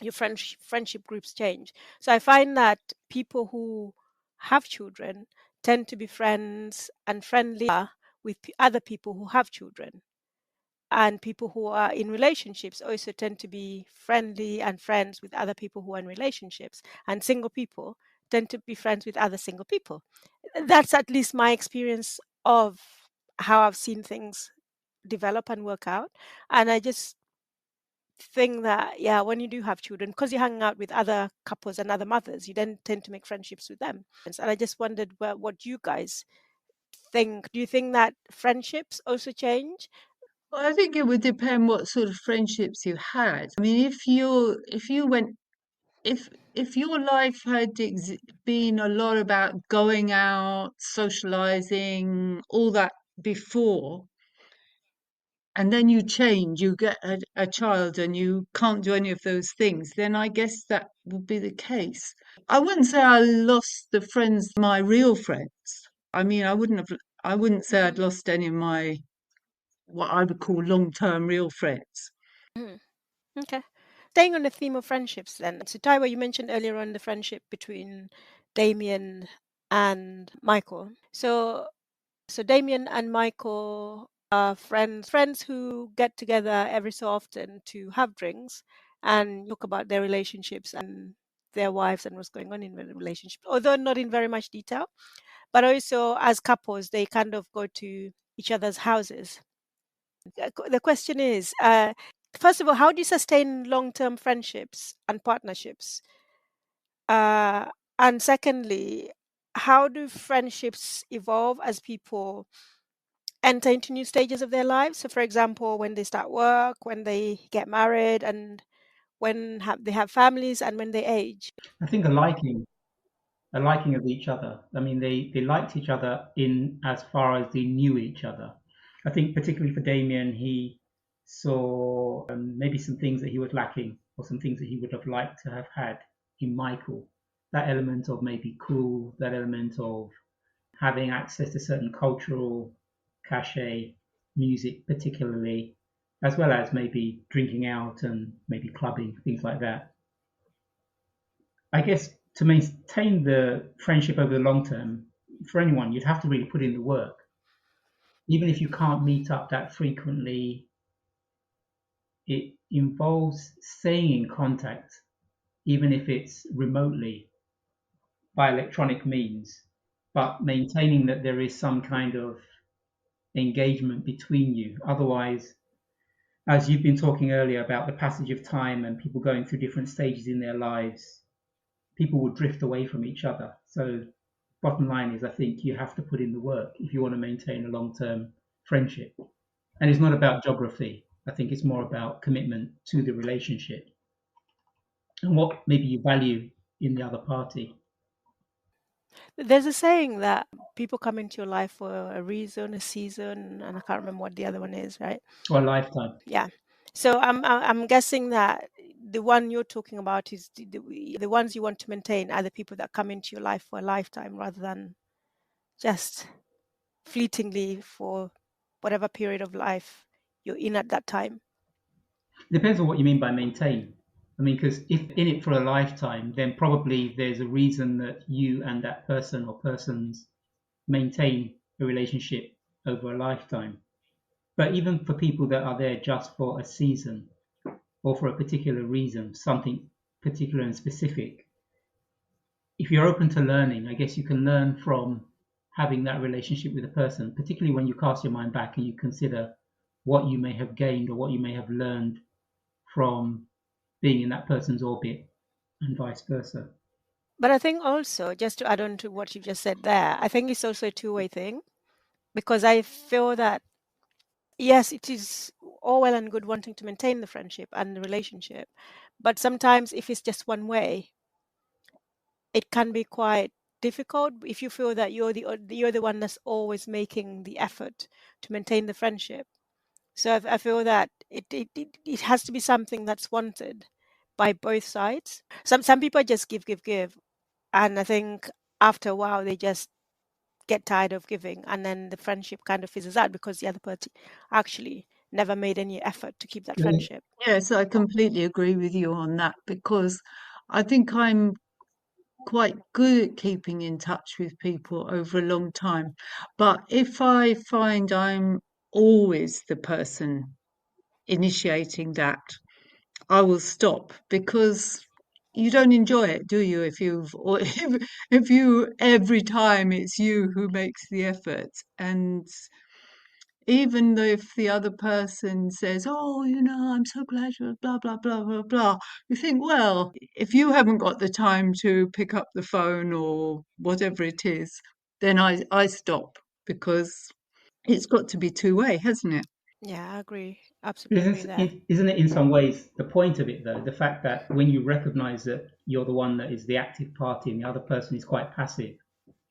your friendship groups change. So I find that people who have children tend to be friends and friendlier with other people who have children. And people who are in relationships also tend to be friendly and friends with other people who are in relationships. And single people tend to be friends with other single people. That's at least my experience of how I've seen things develop and work out. And I just think that, yeah, when you do have children, because you're hanging out with other couples and other mothers, you then tend to make friendships with them. And I just wondered what you guys think. Do you think that friendships also change? Well, I think it would depend what sort of friendships you had. I mean, if you went if your life had been a lot about going out, socializing, all that before, and then you change, you get a child and you can't do any of those things, then I guess that would be the case. I wouldn't say I lost the friends, my real friends. I mean, I wouldn't say I'd Mhm. lost any of my, what I would call long-term real friends. Mhm. Okay. Staying on the theme of friendships then. So Taiwa, you mentioned earlier on the friendship between Damien and Michael. So Damien and Michael are friends who get together every so often to have drinks and talk about their relationships and their wives and what's going on in the relationship, although not in very much detail. But also as couples, they kind of go to each other's houses. The question is, first of all, how do you sustain long-term friendships and partnerships? Uh, and secondly, how do friendships evolve as people enter into new stages of their lives? So, for example, when they start work, when they get married, and they have families, and when they age. I think a liking of each other. I mean, they liked each other in as far as they knew each other. I think particularly for Damien, he saw maybe some things that he was lacking or some things that he would have liked to have had in Michael. That element of maybe cool, that element of having access to certain cultural cachet, music particularly, as well as maybe drinking out and maybe clubbing, things like that. I guess to maintain the friendship over the long term, for anyone, you'd have to really put in the work. Even if you can't meet up that frequently, it involves staying in contact, even if it's remotely by electronic means, but maintaining that there is some kind of engagement between you. Otherwise, as you've been talking earlier about the passage of time and people going through different stages in their lives, people will drift away from each other. So bottom line is I think you have to put in the work if you want to maintain a long-term friendship. And it's not about geography. I think it's more about commitment to the relationship and what maybe you value in the other party. There's a saying that people come into your life for a reason, a season, and I can't remember what the other one is, right? or a lifetime. Yeah. So I'm guessing that the one you're talking about is the ones you want to maintain are the people that come into your life for a lifetime rather than just fleetingly for whatever period of life you're in at that time. Depends on what you mean by maintain. I mean, because if in it for a lifetime, then probably there's a reason that you and that person or persons maintain a relationship over a lifetime. But even for people that are there just for a season or for a particular reason, something particular and specific, if you're open to learning, I guess you can learn from having that relationship with a person, particularly when you cast your mind back and you consider what you may have gained or what you may have learned from being in that person's orbit and vice versa. But I think also, just to add on to what you just said there, I think it's also a two-way thing because I feel that, yes, it is all well and good wanting to maintain the friendship and the relationship, but sometimes if it's just one way, it can be quite difficult if you feel that you're the one that's always making the effort to maintain the friendship. So I feel that it has to be something that's wanted by both sides. Some people just give, and I think after a while they just get tired of giving, and then the friendship kind of fizzles out because the other party actually never made any effort to keep that friendship. Yes, I completely agree with you on that because I think I'm quite good at keeping in touch with people over a long time. But if I find I'm always the person initiating that, I will stop because you don't enjoy it, do you? Or if you every time it's you who makes the effort, and even though if the other person says, "Oh, I'm so glad you're blah blah blah blah blah," you think, well, if you haven't got the time to pick up the phone or whatever it is, then I stop because it's got to be two-way, hasn't it? Yeah, I agree. Absolutely agree Isn't there. it, isn't it in some ways the point of it, though? The fact that when you recognize that you're the one that is the active party and the other person is quite passive,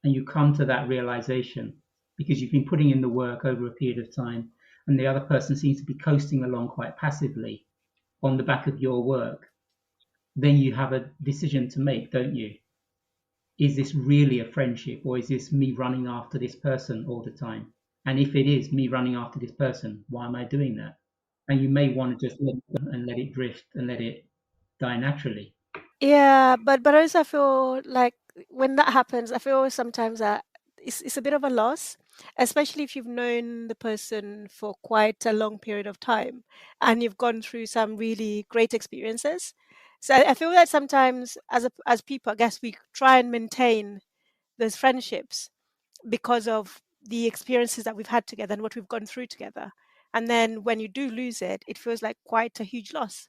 and you come to that realization because you've been putting in the work over a period of time, and the other person seems to be coasting along quite passively on the back of your work, then you have a decision to make, don't you? Is this really a friendship, or is this me running after this person all the time? And if it is me running after this person, why am I doing that? And you may want to just let it go and let it drift and let it die naturally. Yeah, but also I feel like when that happens, I feel sometimes that it's a bit of a loss, especially if you've known the person for quite a long period of time and you've gone through some really great experiences. So I feel that sometimes as people, I guess we try and maintain those friendships because of the experiences that we've had together and what we've gone through together. And then when you do lose it, it feels like quite a huge loss.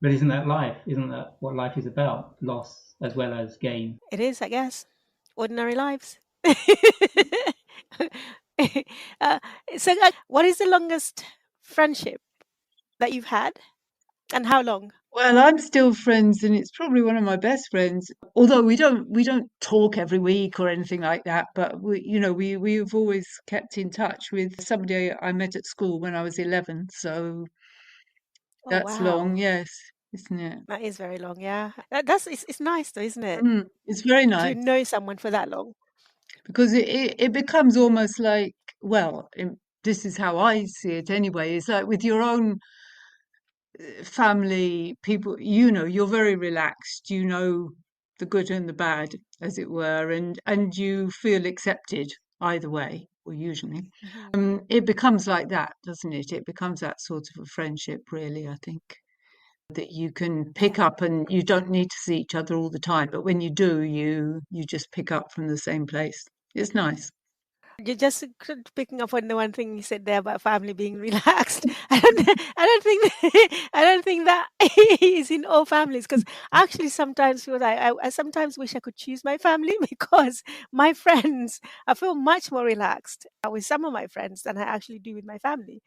But isn't that life? Isn't that what life is about? Loss as well as gain. It is, I guess. Ordinary lives. uh, what is the longest friendship that you've had, and how long? Well, I'm still friends, and it's probably one of my best friends. Although we don't talk every week or anything like that, but we've always kept in touch with somebody I met at school when I was 11. So Oh that's long, wow, yes, isn't it? that is very long. Yeah, that's it's nice though, isn't it, It's very to nice know someone for that long? because it becomes almost like, well, this is how I see it anyway. It's like with your own family, people, you're very relaxed, the good and the bad, as it were, and you feel accepted either way, or usually. Hmm. It becomes like that, doesn't it? It becomes that sort of a friendship, really, I think, that you can pick Yeah. up, and you don't need to see each other all the time, but when you do, you just pick up from the same place. It's nice. You're just picking up on the one thing you said there about family being relaxed. I don't think I don't think that is in all families because I actually sometimes feel that I sometimes wish I could choose my family because my friends I feel much more relaxed with some of my friends than I actually do with my family,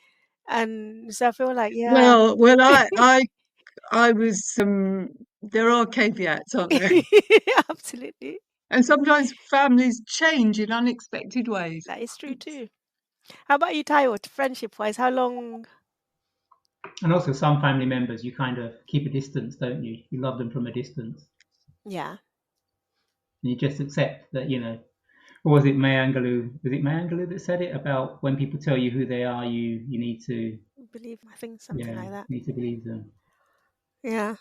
and so I feel like yeah, Well, I was, there are caveats, aren't there? absolutely. And sometimes families change in unexpected ways. That is true It's, too. How about you, Taiwo, friendship-wise? How long? And also, some family members you kind of keep a distance, don't you? You love them from a distance, Yeah, and you just accept that, Or was it Maya Angelou? Was it Maya Angelou that said it about when people tell you who they are, you need to, I think something like that. need to believe them. Yeah.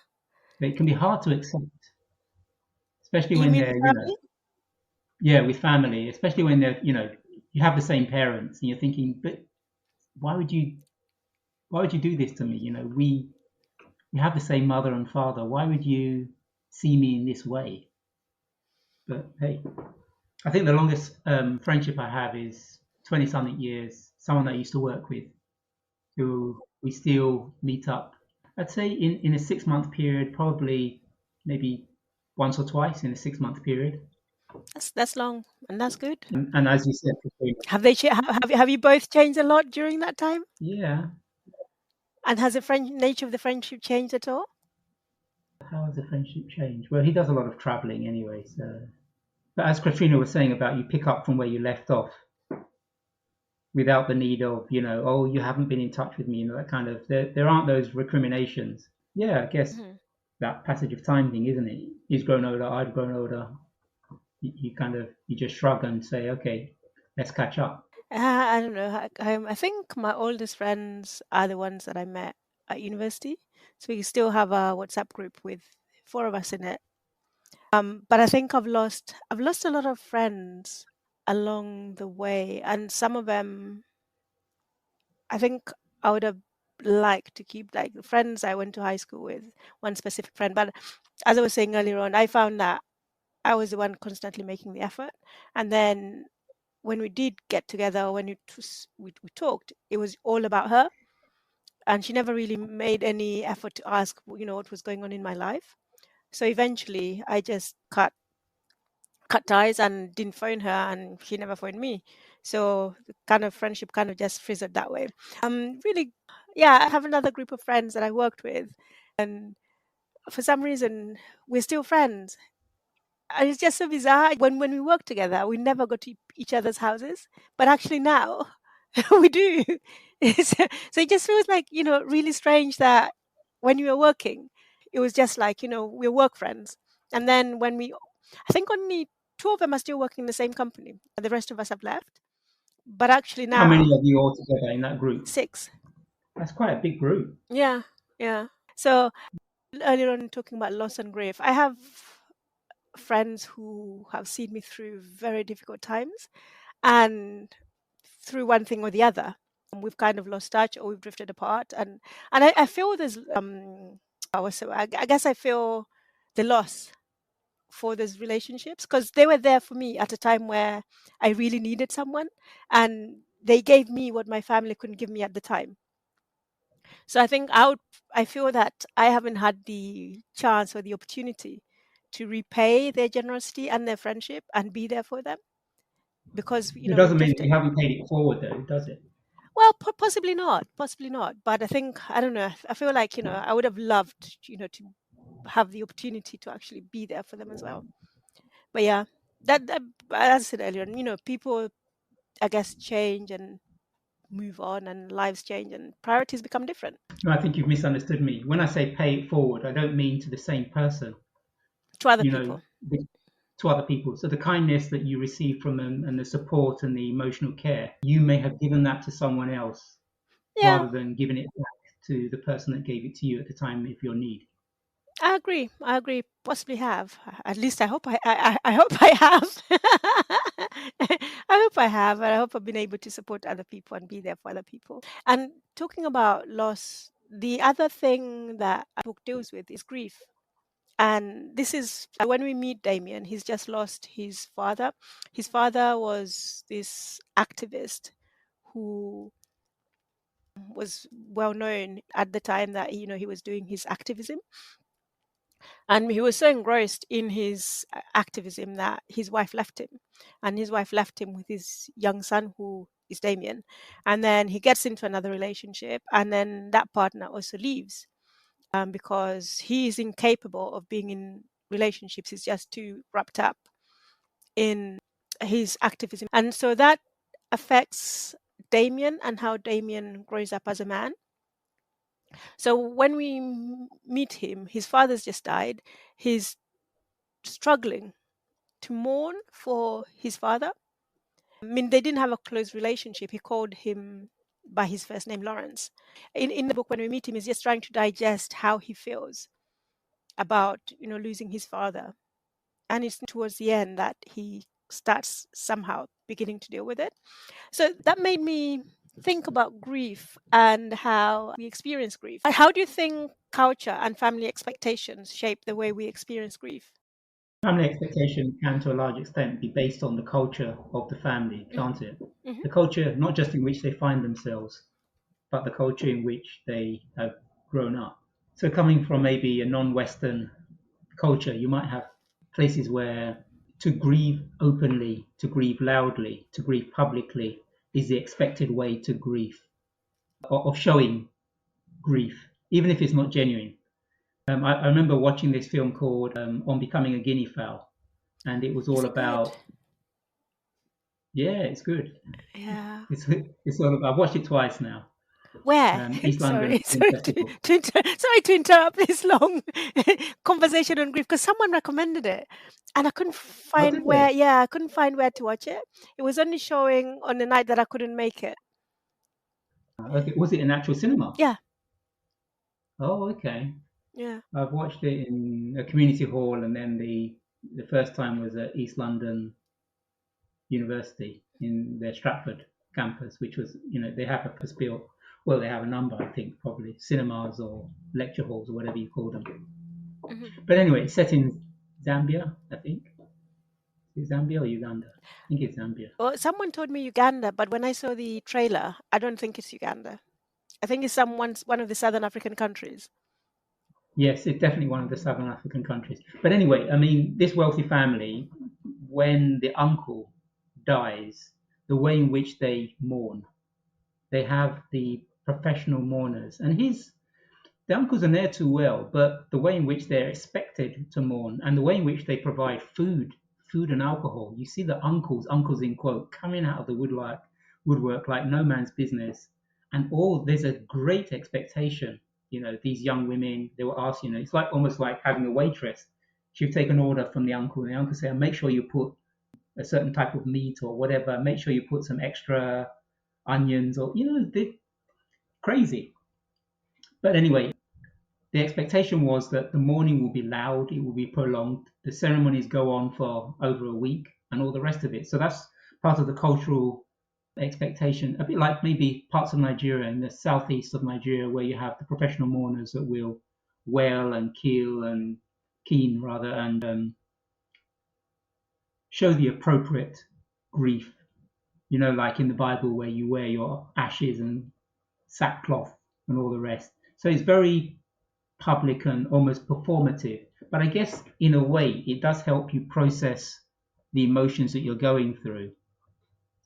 But it can be hard to accept, especially You when mean they're, family? with family, especially when they're, you have the same parents, and you're thinking, but why would you, do this to me? We have the same mother and father. Why would you see me in this way? But hey, I think the longest friendship I have is 20 something years. Someone that I used to work with, who we still meet up. I'd say in a 6 month period, probably maybe once or twice in a 6 month period. That's long, and that's good. And as you said, Katrina, Have you both changed a lot during that time? yeah, And has the nature of the friendship changed at all? how has the friendship changed? Well, he does a lot of traveling anyway. So, but as Katrina was saying about you pick up from where you left off without the need of, oh, you haven't been in touch with me, that kind of, there aren't those recriminations. Yeah, I guess Mhm. that passage of time thing, isn't it? He's grown older, I've grown older. You kind of, you just shrug and say, okay, let's catch up. I don't know. I think my oldest friends are the ones that I met at university. So we still have a WhatsApp group with four of us in it. But I think I've lost a lot of friends along the way, and some of them I think I would have liked to keep, like the friends I went to high school with, one specific friend. But as I was saying earlier on, I found that I was the one constantly making the effort, and then when we did get together, when we talked, it was all about her, and she never really made any effort to ask, what was going on in my life. So eventually, I just cut ties and didn't phone her, and she never phoned me. So the kind of friendship kind of just fizzled that way. Really, yeah, I have another group of friends that I worked with, and for some reason, we're still friends. And it's just so bizarre. When we work together, we never go to each other's houses, but actually now we do. So it just feels like, really strange that when we were working, it was just like, we're work friends. And then I think only two of them are still working in the same company. The rest of us have left. But actually How many now, of you all together in that group? six. That's quite a big group. Yeah, yeah. So earlier on talking about loss and grief, I have friends who have seen me through very difficult times, and through one thing or the other, we've kind of lost touch or we've drifted apart, and I feel there's I guess I feel the loss for those relationships, because they were there for me at a time where I really needed someone, and they gave me what my family couldn't give me at the time. So I feel that I haven't had the chance or the opportunity to repay their generosity and their friendship and be there for them, because It we've doesn't mean that drifted. you haven't paid it forward, though, does it? Well, possibly not, possibly not. But I think, I don't know. I feel like, I would have loved, to have the opportunity to actually be there for them as well. But yeah, that as I said earlier, people, I guess, change and move on, and lives change and priorities become different No, I think you've misunderstood me. When I say pay it forward, I don't mean to the same person, to other you know, people. to other people. So the kindness that you receive from them and the support and the emotional care, you may have given that to someone else Yeah, rather than giving it back to the person that gave it to you at the time of your need. I agree. I agree. Possibly have. At least I hope I hope I have. I hope I have, and I hope I've been able to support other people and be there for other people. And talking about loss, the other thing that our book deals with is grief. And this is when we meet Damien, he's just lost his father. His father was this activist who was well known at the time that he was doing his activism, and he was so engrossed in his activism that his wife left him, and his wife left him with his young son, who is Damien. And then he gets into another relationship, and then that partner also leaves, because he is incapable of being in relationships. He's just too wrapped up in his activism. And so that affects Damien and how Damien grows up as a man. So when we meet him, his father's just died. He's struggling to mourn for his father. I mean, they didn't have a close relationship. He called him by his first name, Lawrence. In the book, when we meet him, he's just trying to digest how he feels about, losing his father. And it's towards the end that he starts somehow beginning to deal with it. So that made me think about grief and how we experience grief. How do you think culture and family expectations shape the way we experience grief? Family expectation can, to a large extent, be based on the culture of the family, can't it? Hmm. The culture, not just in which they find themselves, but the culture in which they have grown up. So, coming from maybe a non-Western culture, you might have places where to grieve openly, to grieve loudly, to grieve publicly is the expected way to grief, of showing grief, even if it's not genuine. I remember watching this film called On Becoming a Guinea Fowl, and it was Is all it good? about, yeah, it's good. Yeah. It's sort of, I've watched it twice now. Where? East London Sorry, Film sorry Festival. sorry to interrupt this long conversation on grief because someone recommended it, and I couldn't Oh, find did where. they? Yeah, I couldn't find where to watch it. It was only showing on the night that I couldn't make it. Okay. Was it an actual cinema? Yeah, Oh, okay. yeah. I've watched it in a community hall, and then the first time was at East London University in their Stratford campus, which was, they have a purpose-built, well, they have a number, I think, probably cinemas or lecture halls or whatever you call them. Hmm. But anyway, it's set in Zambia, I think. Is it Zambia or Uganda? I think it's Zambia. Well, someone told me Uganda, but when I saw the trailer, I don't think it's Uganda. I think it's one of the Southern African countries. Yes, it's definitely one of the Southern African countries. But anyway, I mean, this wealthy family, when the uncle dies, the way in which they mourn, they have the professional mourners, and the uncles are there too well, but the way in which they're expected to mourn and the way in which they provide food and alcohol, you see the uncles in quote, coming out of the woodwork like no man's business. And there's a great expectation. These young women, they were asked, it's like almost like having a waitress. She'd take an order from the uncle, and the uncle said, make sure you put a certain type of meat or whatever, make sure you put some extra onions or, they're crazy. But anyway, the expectation was that the mourning will be loud, it will be prolonged, the ceremonies go on for over a week, and all the rest of it. So that's part of the cultural expectation, a bit like maybe parts of Nigeria, in the southeast of Nigeria, where you have the professional mourners that will wail and keen rather, and show the appropriate grief. Like in the Bible, where you wear your ashes and sackcloth and all the rest. So it's very public and almost performative. But I guess in a way, it does help you process the emotions that you're going through,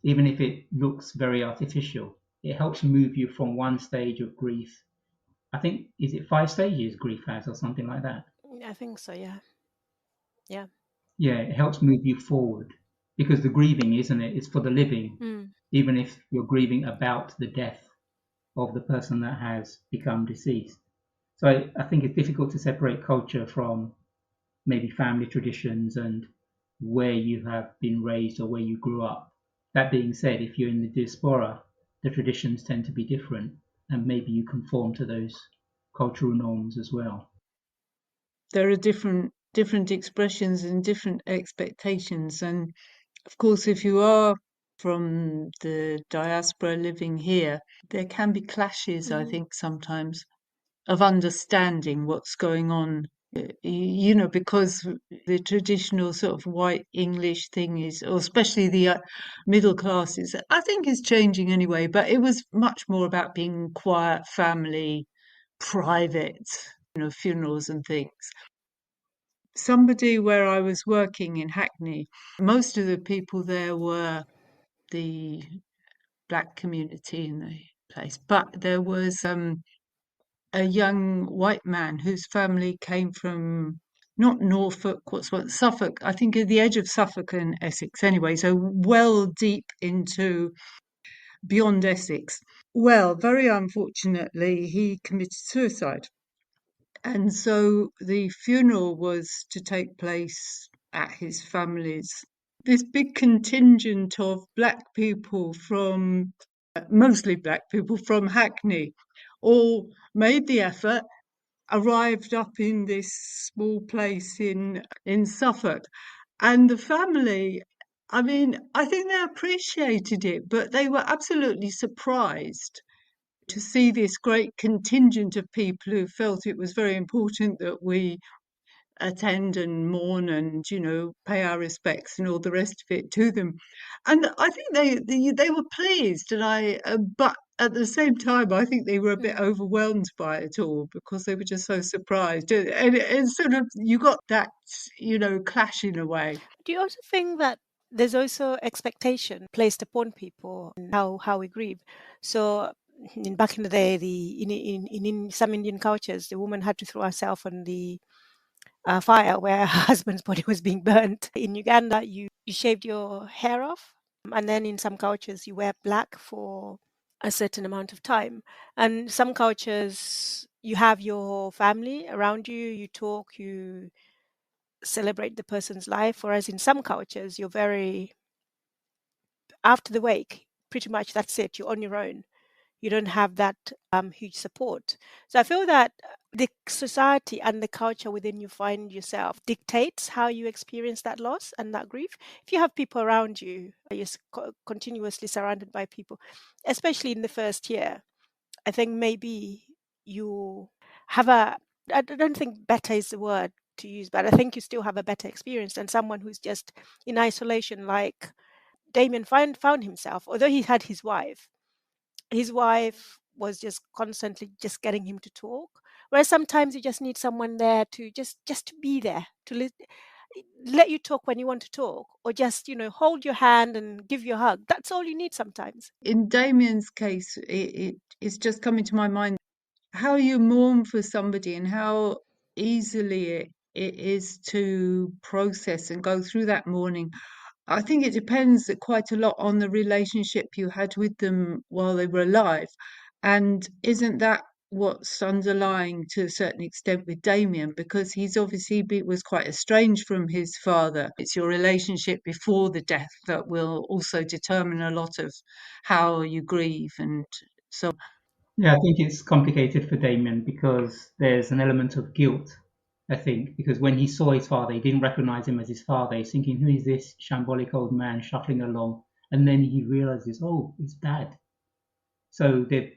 even if it looks very artificial. It helps move you from one stage of grief. I think, is it 5 stages grief has or something like that? I think so. Yeah, yeah. Yeah, it helps move you forward because the grieving, isn't it? It's for the living, Mm. even if you're grieving about the death of the person that has become deceased. So I think it's difficult to separate culture from maybe family traditions and where you have been raised or where you grew up. That being said, if you're in the diaspora, the traditions tend to be different, and maybe you conform to those cultural norms as well. There are different expressions and different expectations, and of course, if you are from the diaspora living here, there can be clashes, I Hmm. think, sometimes of understanding what's going on. Because the traditional sort of white English thing is, or especially the middle classes, I think is changing anyway, but it was much more about being quiet, family, private, funerals and things. Somebody where I was working in Hackney, most of the people there were the black community in the place, but there was a young white man whose family came from not Norfolk, Suffolk, I think at the edge of Suffolk and Essex anyway, so well deep into beyond Essex. Well, very unfortunately, he committed suicide. And so the funeral was to take place at his family's. This big contingent of black people from, mostly black people from Hackney, all made the effort, arrived up in this small place in Suffolk. And the family, I mean, I think they appreciated it, but they were absolutely surprised to see this great contingent of people who felt it was very important that we attend and mourn and pay our respects and all the rest of it to them. And I think they were pleased, and I but at the same time I think they were a bit Mm. overwhelmed by it all because they were just so surprised, and it's sort of, you got that clash in a way. Do you also think that there's also expectation placed upon people and how we grieve? So back in the day, in some Indian cultures, the woman had to throw herself on the fire where her husband's body was being burnt. In Uganda, you shaved your hair off, and then in some cultures, you wear black for a certain amount of time. And some cultures, you have your family around you, you talk, you celebrate the person's life. Whereas in some cultures, you're very, after the wake, pretty much that's it, you're on your own. You don't have that huge support. So I feel that the society and the culture within you find yourself dictates how you experience that loss and that grief. If you have people around you, you're continuously surrounded by people, especially in the first year, I think maybe you have I don't think better is the word to use, but I think you still have a better experience than someone who's just in isolation, like Damien found himself, although he had his wife was just constantly just getting him to talk. Whereas sometimes you just need someone there to just to be there, to let you talk when you want to talk, or just hold your hand and give you a hug. That's all you need sometimes. In Damien's case, it's just coming to my mind how you mourn for somebody and how easily it is to process and go through that mourning. I think it depends quite a lot on the relationship you had with them while they were alive. And isn't that what's underlying to a certain extent with Damien? Because he's obviously was quite estranged from his father. It's your relationship before the death that will also determine a lot of how you grieve and so. Yeah, I think it's complicated for Damien because there's an element of guilt, I think, because when he saw his father, he didn't recognize him as his father. He's thinking, who is this shambolic old man shuffling along? And then he realizes, oh, it's dad. So the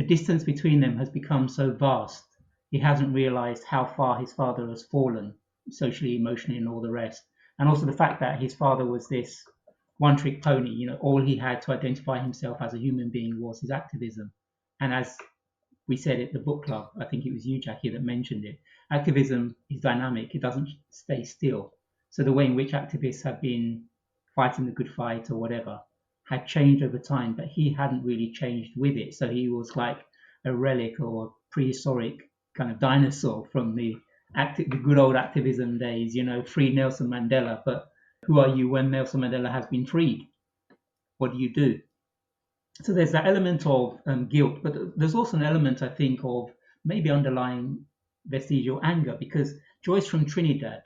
distance between them has become so vast. He hasn't realized how far his father has fallen, socially, emotionally, and all the rest. And also the fact that his father was this one trick pony, all he had to identify himself as a human being was his activism. And as we said at the book club, I think it was you, Jackie, that mentioned it. Activism is dynamic, it doesn't stay still. So the way in which activists have been fighting the good fight or whatever had changed over time, but he hadn't really changed with it. So he was like a relic or a prehistoric kind of dinosaur from the good old activism days, free Nelson Mandela. But who are you when Nelson Mandela has been freed? What do you do? So there's that element of guilt, but there's also an element, I think, of maybe underlying vestigial anger, because Joyce from Trinidad,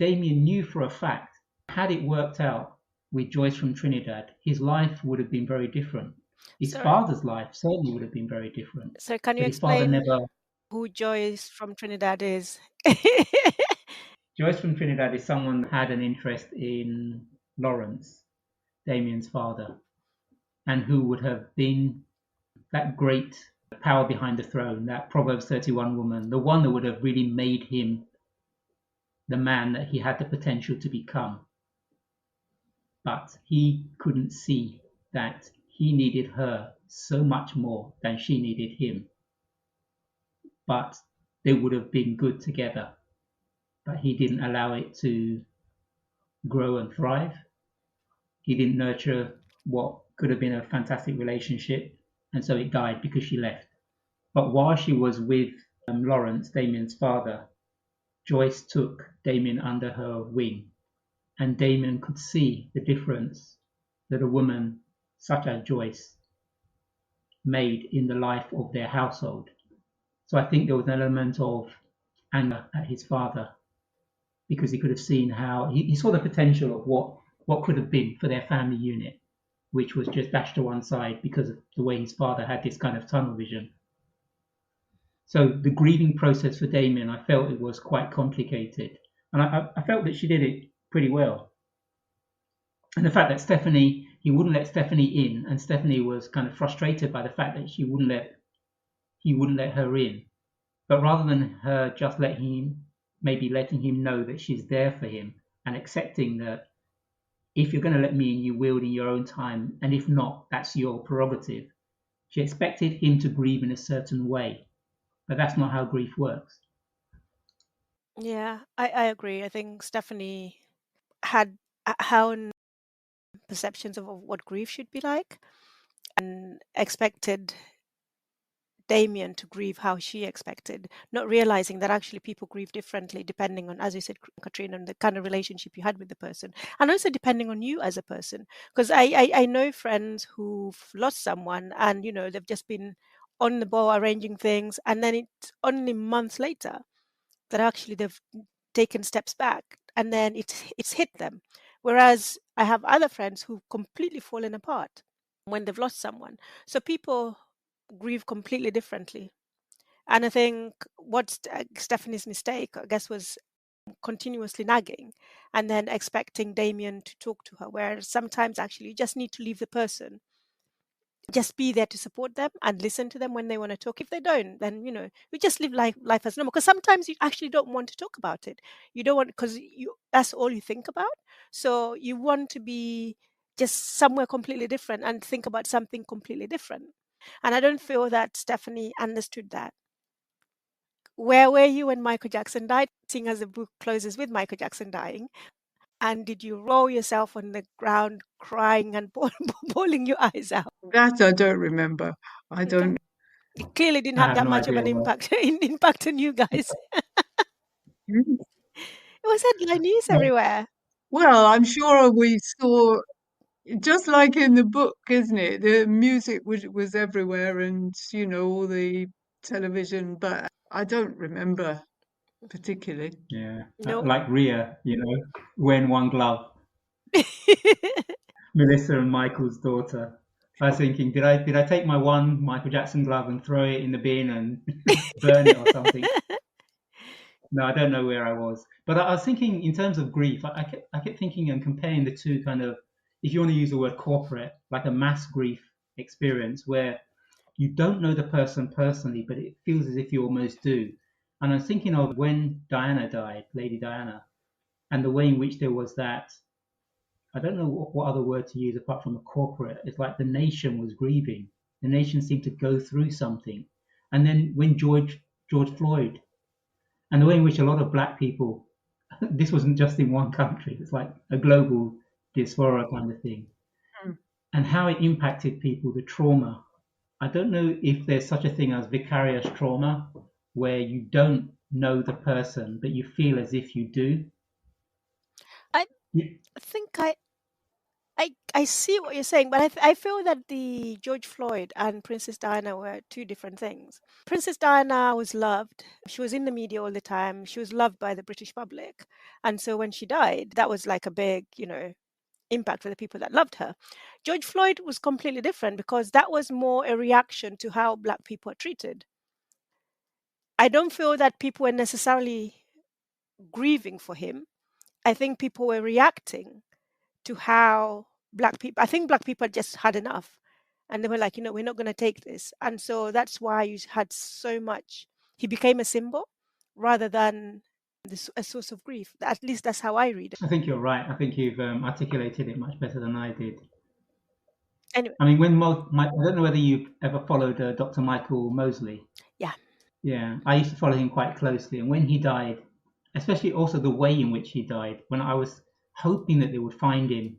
Damien knew for a fact, had it worked out with Joyce from Trinidad, his life would have been very different. His So, father's life certainly would have been very different, so can you but his father explain never. who Joyce from Trinidad is? Joyce from Trinidad is someone who had an interest in Lawrence, Damien's father, and who would have been that great power behind the throne, that Proverbs 31 woman, the one that would have really made him the man that he had the potential to become. But he couldn't see that he needed her so much more than she needed him. But they would have been good together. But he didn't allow it to grow and thrive. He didn't nurture what could have been a fantastic relationship. And so it died because she left. But while she was with Lawrence, Damien's father, Joyce took Damien under her wing, and Damien could see the difference that a woman such as Joyce made in the life of their household. So I think there was an element of anger at his father because he could have seen how he saw the potential of what could have been for their family unit, which was just dashed to one side because of the way his father had this kind of tunnel vision. So the grieving process for Damien, I felt it was quite complicated. And I felt that she did it pretty well. And the fact that he wouldn't let Stephanie in, and Stephanie was kind of frustrated by the fact that he wouldn't let her in. But rather than her just letting him know that she's there for him and accepting that if you're going to let me in, you will in your own time, and if not, that's your prerogative. She expected him to grieve in a certain way, but that's not how grief works. Yeah, I agree. I think Stephanie had her own perceptions of what grief should be like and expected Damien to grieve how she expected, not realizing that actually people grieve differently depending on, as you said, Katrina, on the kind of relationship you had with the person, and also depending on you as a person. Because I know friends who've lost someone, and they've just been on the ball arranging things, and then it's only months later that actually they've taken steps back, and then it's hit them. Whereas I have other friends who've completely fallen apart when they've lost someone. So people grieve completely differently. And I think what Stephanie's mistake, I guess, was continuously nagging and then expecting Damien to talk to her, where sometimes actually you just need to leave the person. Just be there to support them and listen to them when they want to talk. If they don't, then we just live life as normal. Because sometimes you actually don't want to talk about it. You don't want, because that's all you think about. So you want to be just somewhere completely different and think about something completely different. And I don't feel that Stephanie understood that. Where were you when Michael Jackson died? Seeing as the book closes with Michael Jackson dying. And did you roll yourself on the ground crying and bawling your eyes out? That I don't remember. I Okay. don't. It clearly didn't I have have that no much of idea an what. impact on you guys. It was headline news everywhere. Well, I'm sure we saw, just like in the book, isn't it? The music was everywhere, and all the television, but I don't remember particularly. Yeah, No. like Rhea, wearing one glove, Melissa and Michael's daughter. I was thinking, did I take my one Michael Jackson glove and throw it in the bin and burn it or something? No, I don't know where I was. But I was thinking in terms of grief, I kept thinking and comparing the two kind of, if you want to use the word corporate, like a mass grief experience where you don't know the person personally, but it feels as if you almost do. And I'm thinking of when Diana died, Lady Diana, and the way in which there was that, I don't know what other word to use apart from a corporate. It's like the nation was grieving. The nation seemed to go through something. And then when George Floyd, and the way in which a lot of black people, this wasn't just in one country, it's like a global diaspora kind of thing, Mm. and how it impacted people, the trauma. I don't know if there's such a thing as vicarious trauma, where you don't know the person, but you feel as if you do. I Y- think I see what you're saying, but I feel that the George Floyd and Princess Diana were two different things. Princess Diana was loved. She was in the media all the time. She was loved by the British public. And so when she died, that was like a big, impact for the people that loved her. George Floyd was completely different because that was more a reaction to how Black people are treated. I don't feel that people were necessarily grieving for him. I think people were reacting to how Black people, I think Black people just had enough. And they were like, we're not going to take this. And so that's why you had so much. He became a symbol rather than a source of grief. At least that's how I read it. I think you're right. I think you've articulated it much better than I did. Anyway, I mean, I don't know whether you've ever followed Dr. Michael Mosley. yeah, Yeah, I used to follow him quite closely, and when he died, especially also the way in which he died, when I was hoping that they would find him,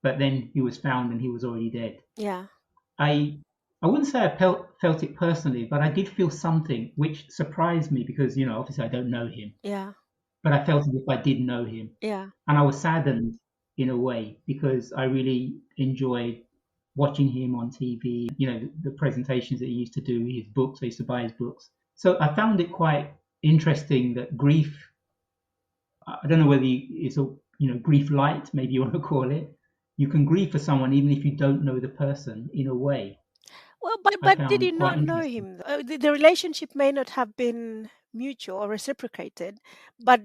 but then he was found and he was already dead. yeah, I I wouldn't say I felt it personally, but I did feel something which surprised me because obviously I don't know him. yeah. but I felt as if I did know him. Yeah. And I was saddened in a way because I really enjoyed watching him on TV, the presentations that he used to do, his books, I used to buy his books. So I found it quite interesting that grief, I don't know whether it's a, grief light, maybe you want to call it. You can grieve for someone even if you don't know the person in a way. Well, but I did you found quite not know interesting. him? The relationship may not have been mutual or reciprocated, but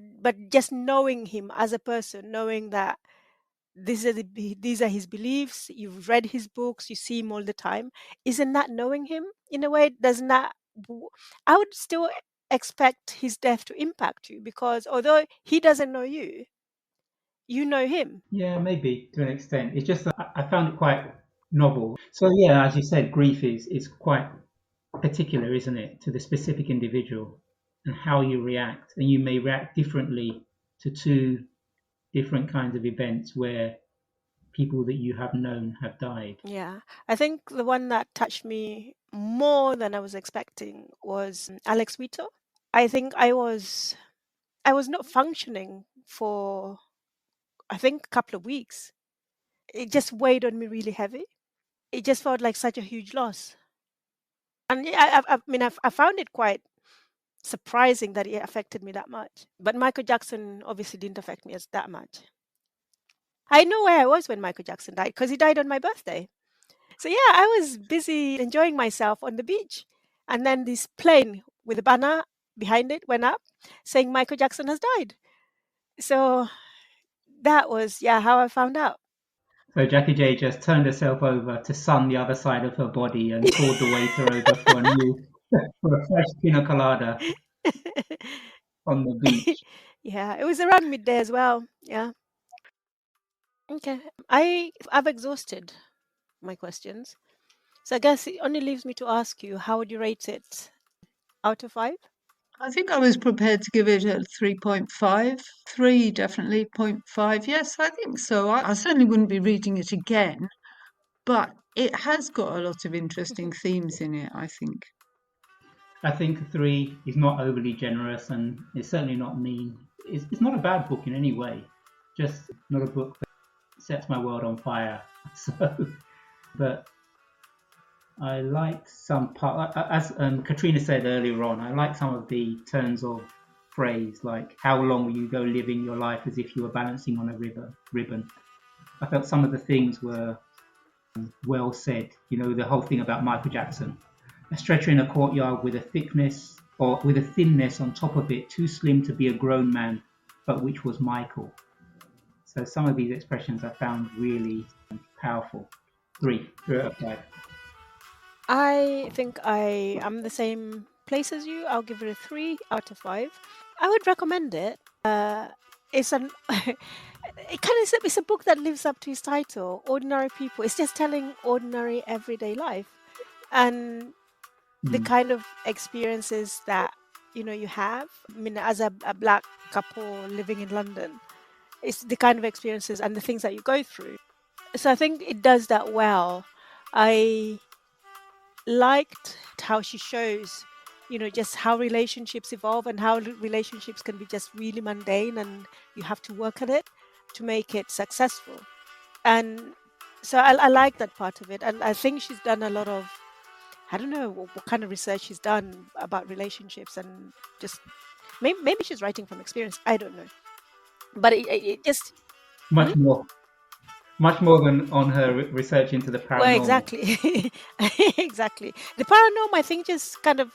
just knowing him as a person, knowing that these are his beliefs, you've read his books, you see him all the time, isn't that knowing him in a way? Doesn't that? I would still expect his death to impact you because although he doesn't know you, you know him. Yeah, maybe to an extent. It's just that I found it quite novel. So yeah, as you said, grief is quite particular, isn't it, to the specific individual and how you react. And you may react differently to two different kinds of events where people that you have known have died. Yeah, I think the one that touched me more than I was expecting was Alex Wheaton. I think I was not functioning for I think a couple of weeks. It just weighed on me really heavy. It just felt like such a huge loss. And yeah, I mean, I found it quite surprising that it affected me that much. But Michael Jackson obviously didn't affect me as that much. I know where I was when Michael Jackson died because he died on my birthday. So yeah, I was busy enjoying myself on the beach. And then this plane with a banner behind it went up saying Michael Jackson has died. So that was, yeah, how I found out. So Jackie J just turned herself over to sun the other side of her body and called the waiter over for for a fresh pina colada on the beach. Yeah, it was around midday as well. Yeah. Okay. I've exhausted my questions. So I guess it only leaves me to ask you, how would you rate it out of 5? I think I was prepared to give it a 3.5. 3, definitely. 0.5. Yes, I think so. I certainly wouldn't be reading it again, but it has got a lot of interesting themes in it, I think. I think 3 is not overly generous and it's certainly not mean. It's not a bad book in any way, just not a book that sets my world on fire. So, but I like some part, as Katrina said earlier on, I like some of the turns of phrase, like how long will you go living your life as if you were balancing on a ribbon. I felt some of the things were well said. The whole thing about Michael Jackson, a stretcher in a courtyard with a thickness or with a thinness on top of it, too slim to be a grown man, but which was Michael. So some of these expressions I found really powerful. 3 out of 5. I think I am the same place as you. I'll give it a 3 out of 5. I would recommend it. It's an it's a book that lives up to its title, Ordinary People. It's just telling ordinary everyday life and the kind of experiences that you have. I mean, as a black couple living in London, it's the kind of experiences and the things that you go through. So I think it does that well. I liked how she shows just how relationships evolve and how relationships can be just really mundane and you have to work at it to make it successful. And so I like that part of it, and I think she's done a lot of, I don't know what kind of research she's done about relationships, and just maybe she's writing from experience, I don't know, but it just Much more Much more than on her research into the well, paranormal. exactly. Exactly. The paranormal, I think, just kind of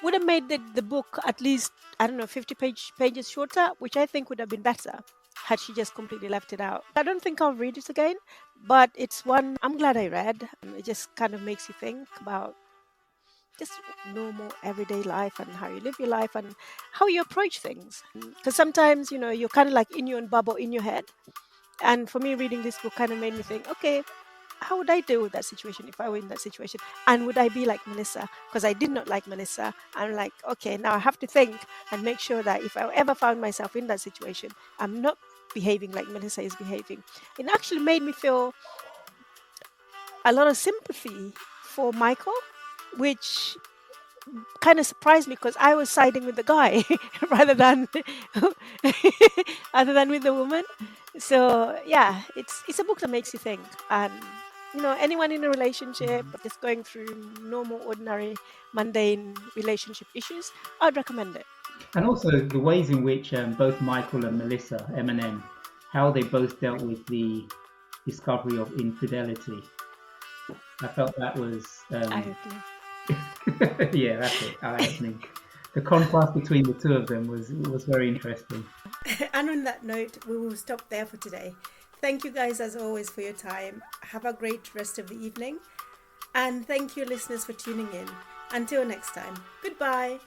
would have made the book at least, I don't know, 50 pages shorter, which I think would have been better had she just completely left it out. I don't think I'll read it again, but it's one I'm glad I read. It just kind of makes you think about just normal everyday life and how you live your life and how you approach things. Because sometimes, you're kind of like in your own bubble in your head. And for me, reading this book kind of made me think, okay, how would I deal with that situation if I were in that situation? And would I be like Melissa? Because I did not like Melissa. I'm like, okay, now I have to think and make sure that if I ever found myself in that situation, I'm not behaving like Melissa is behaving. It actually made me feel a lot of sympathy for Michael, which kind of surprised me because I was siding with the guy rather than other than with the woman. So yeah, it's a book that makes you think. And anyone in a relationship or just going through normal, ordinary, mundane relationship issues, I'd recommend it. And also the ways in which both Michael and Melissa, Eminem, how they both dealt with the discovery of infidelity. I felt that was, I agree. yeah, that's it, eye-opening. The contrast between the two of them was very interesting. And on that note, we will stop there for today. Thank you guys as always for your time. Have a great rest of the evening. And thank you listeners for tuning in. Until next time, goodbye.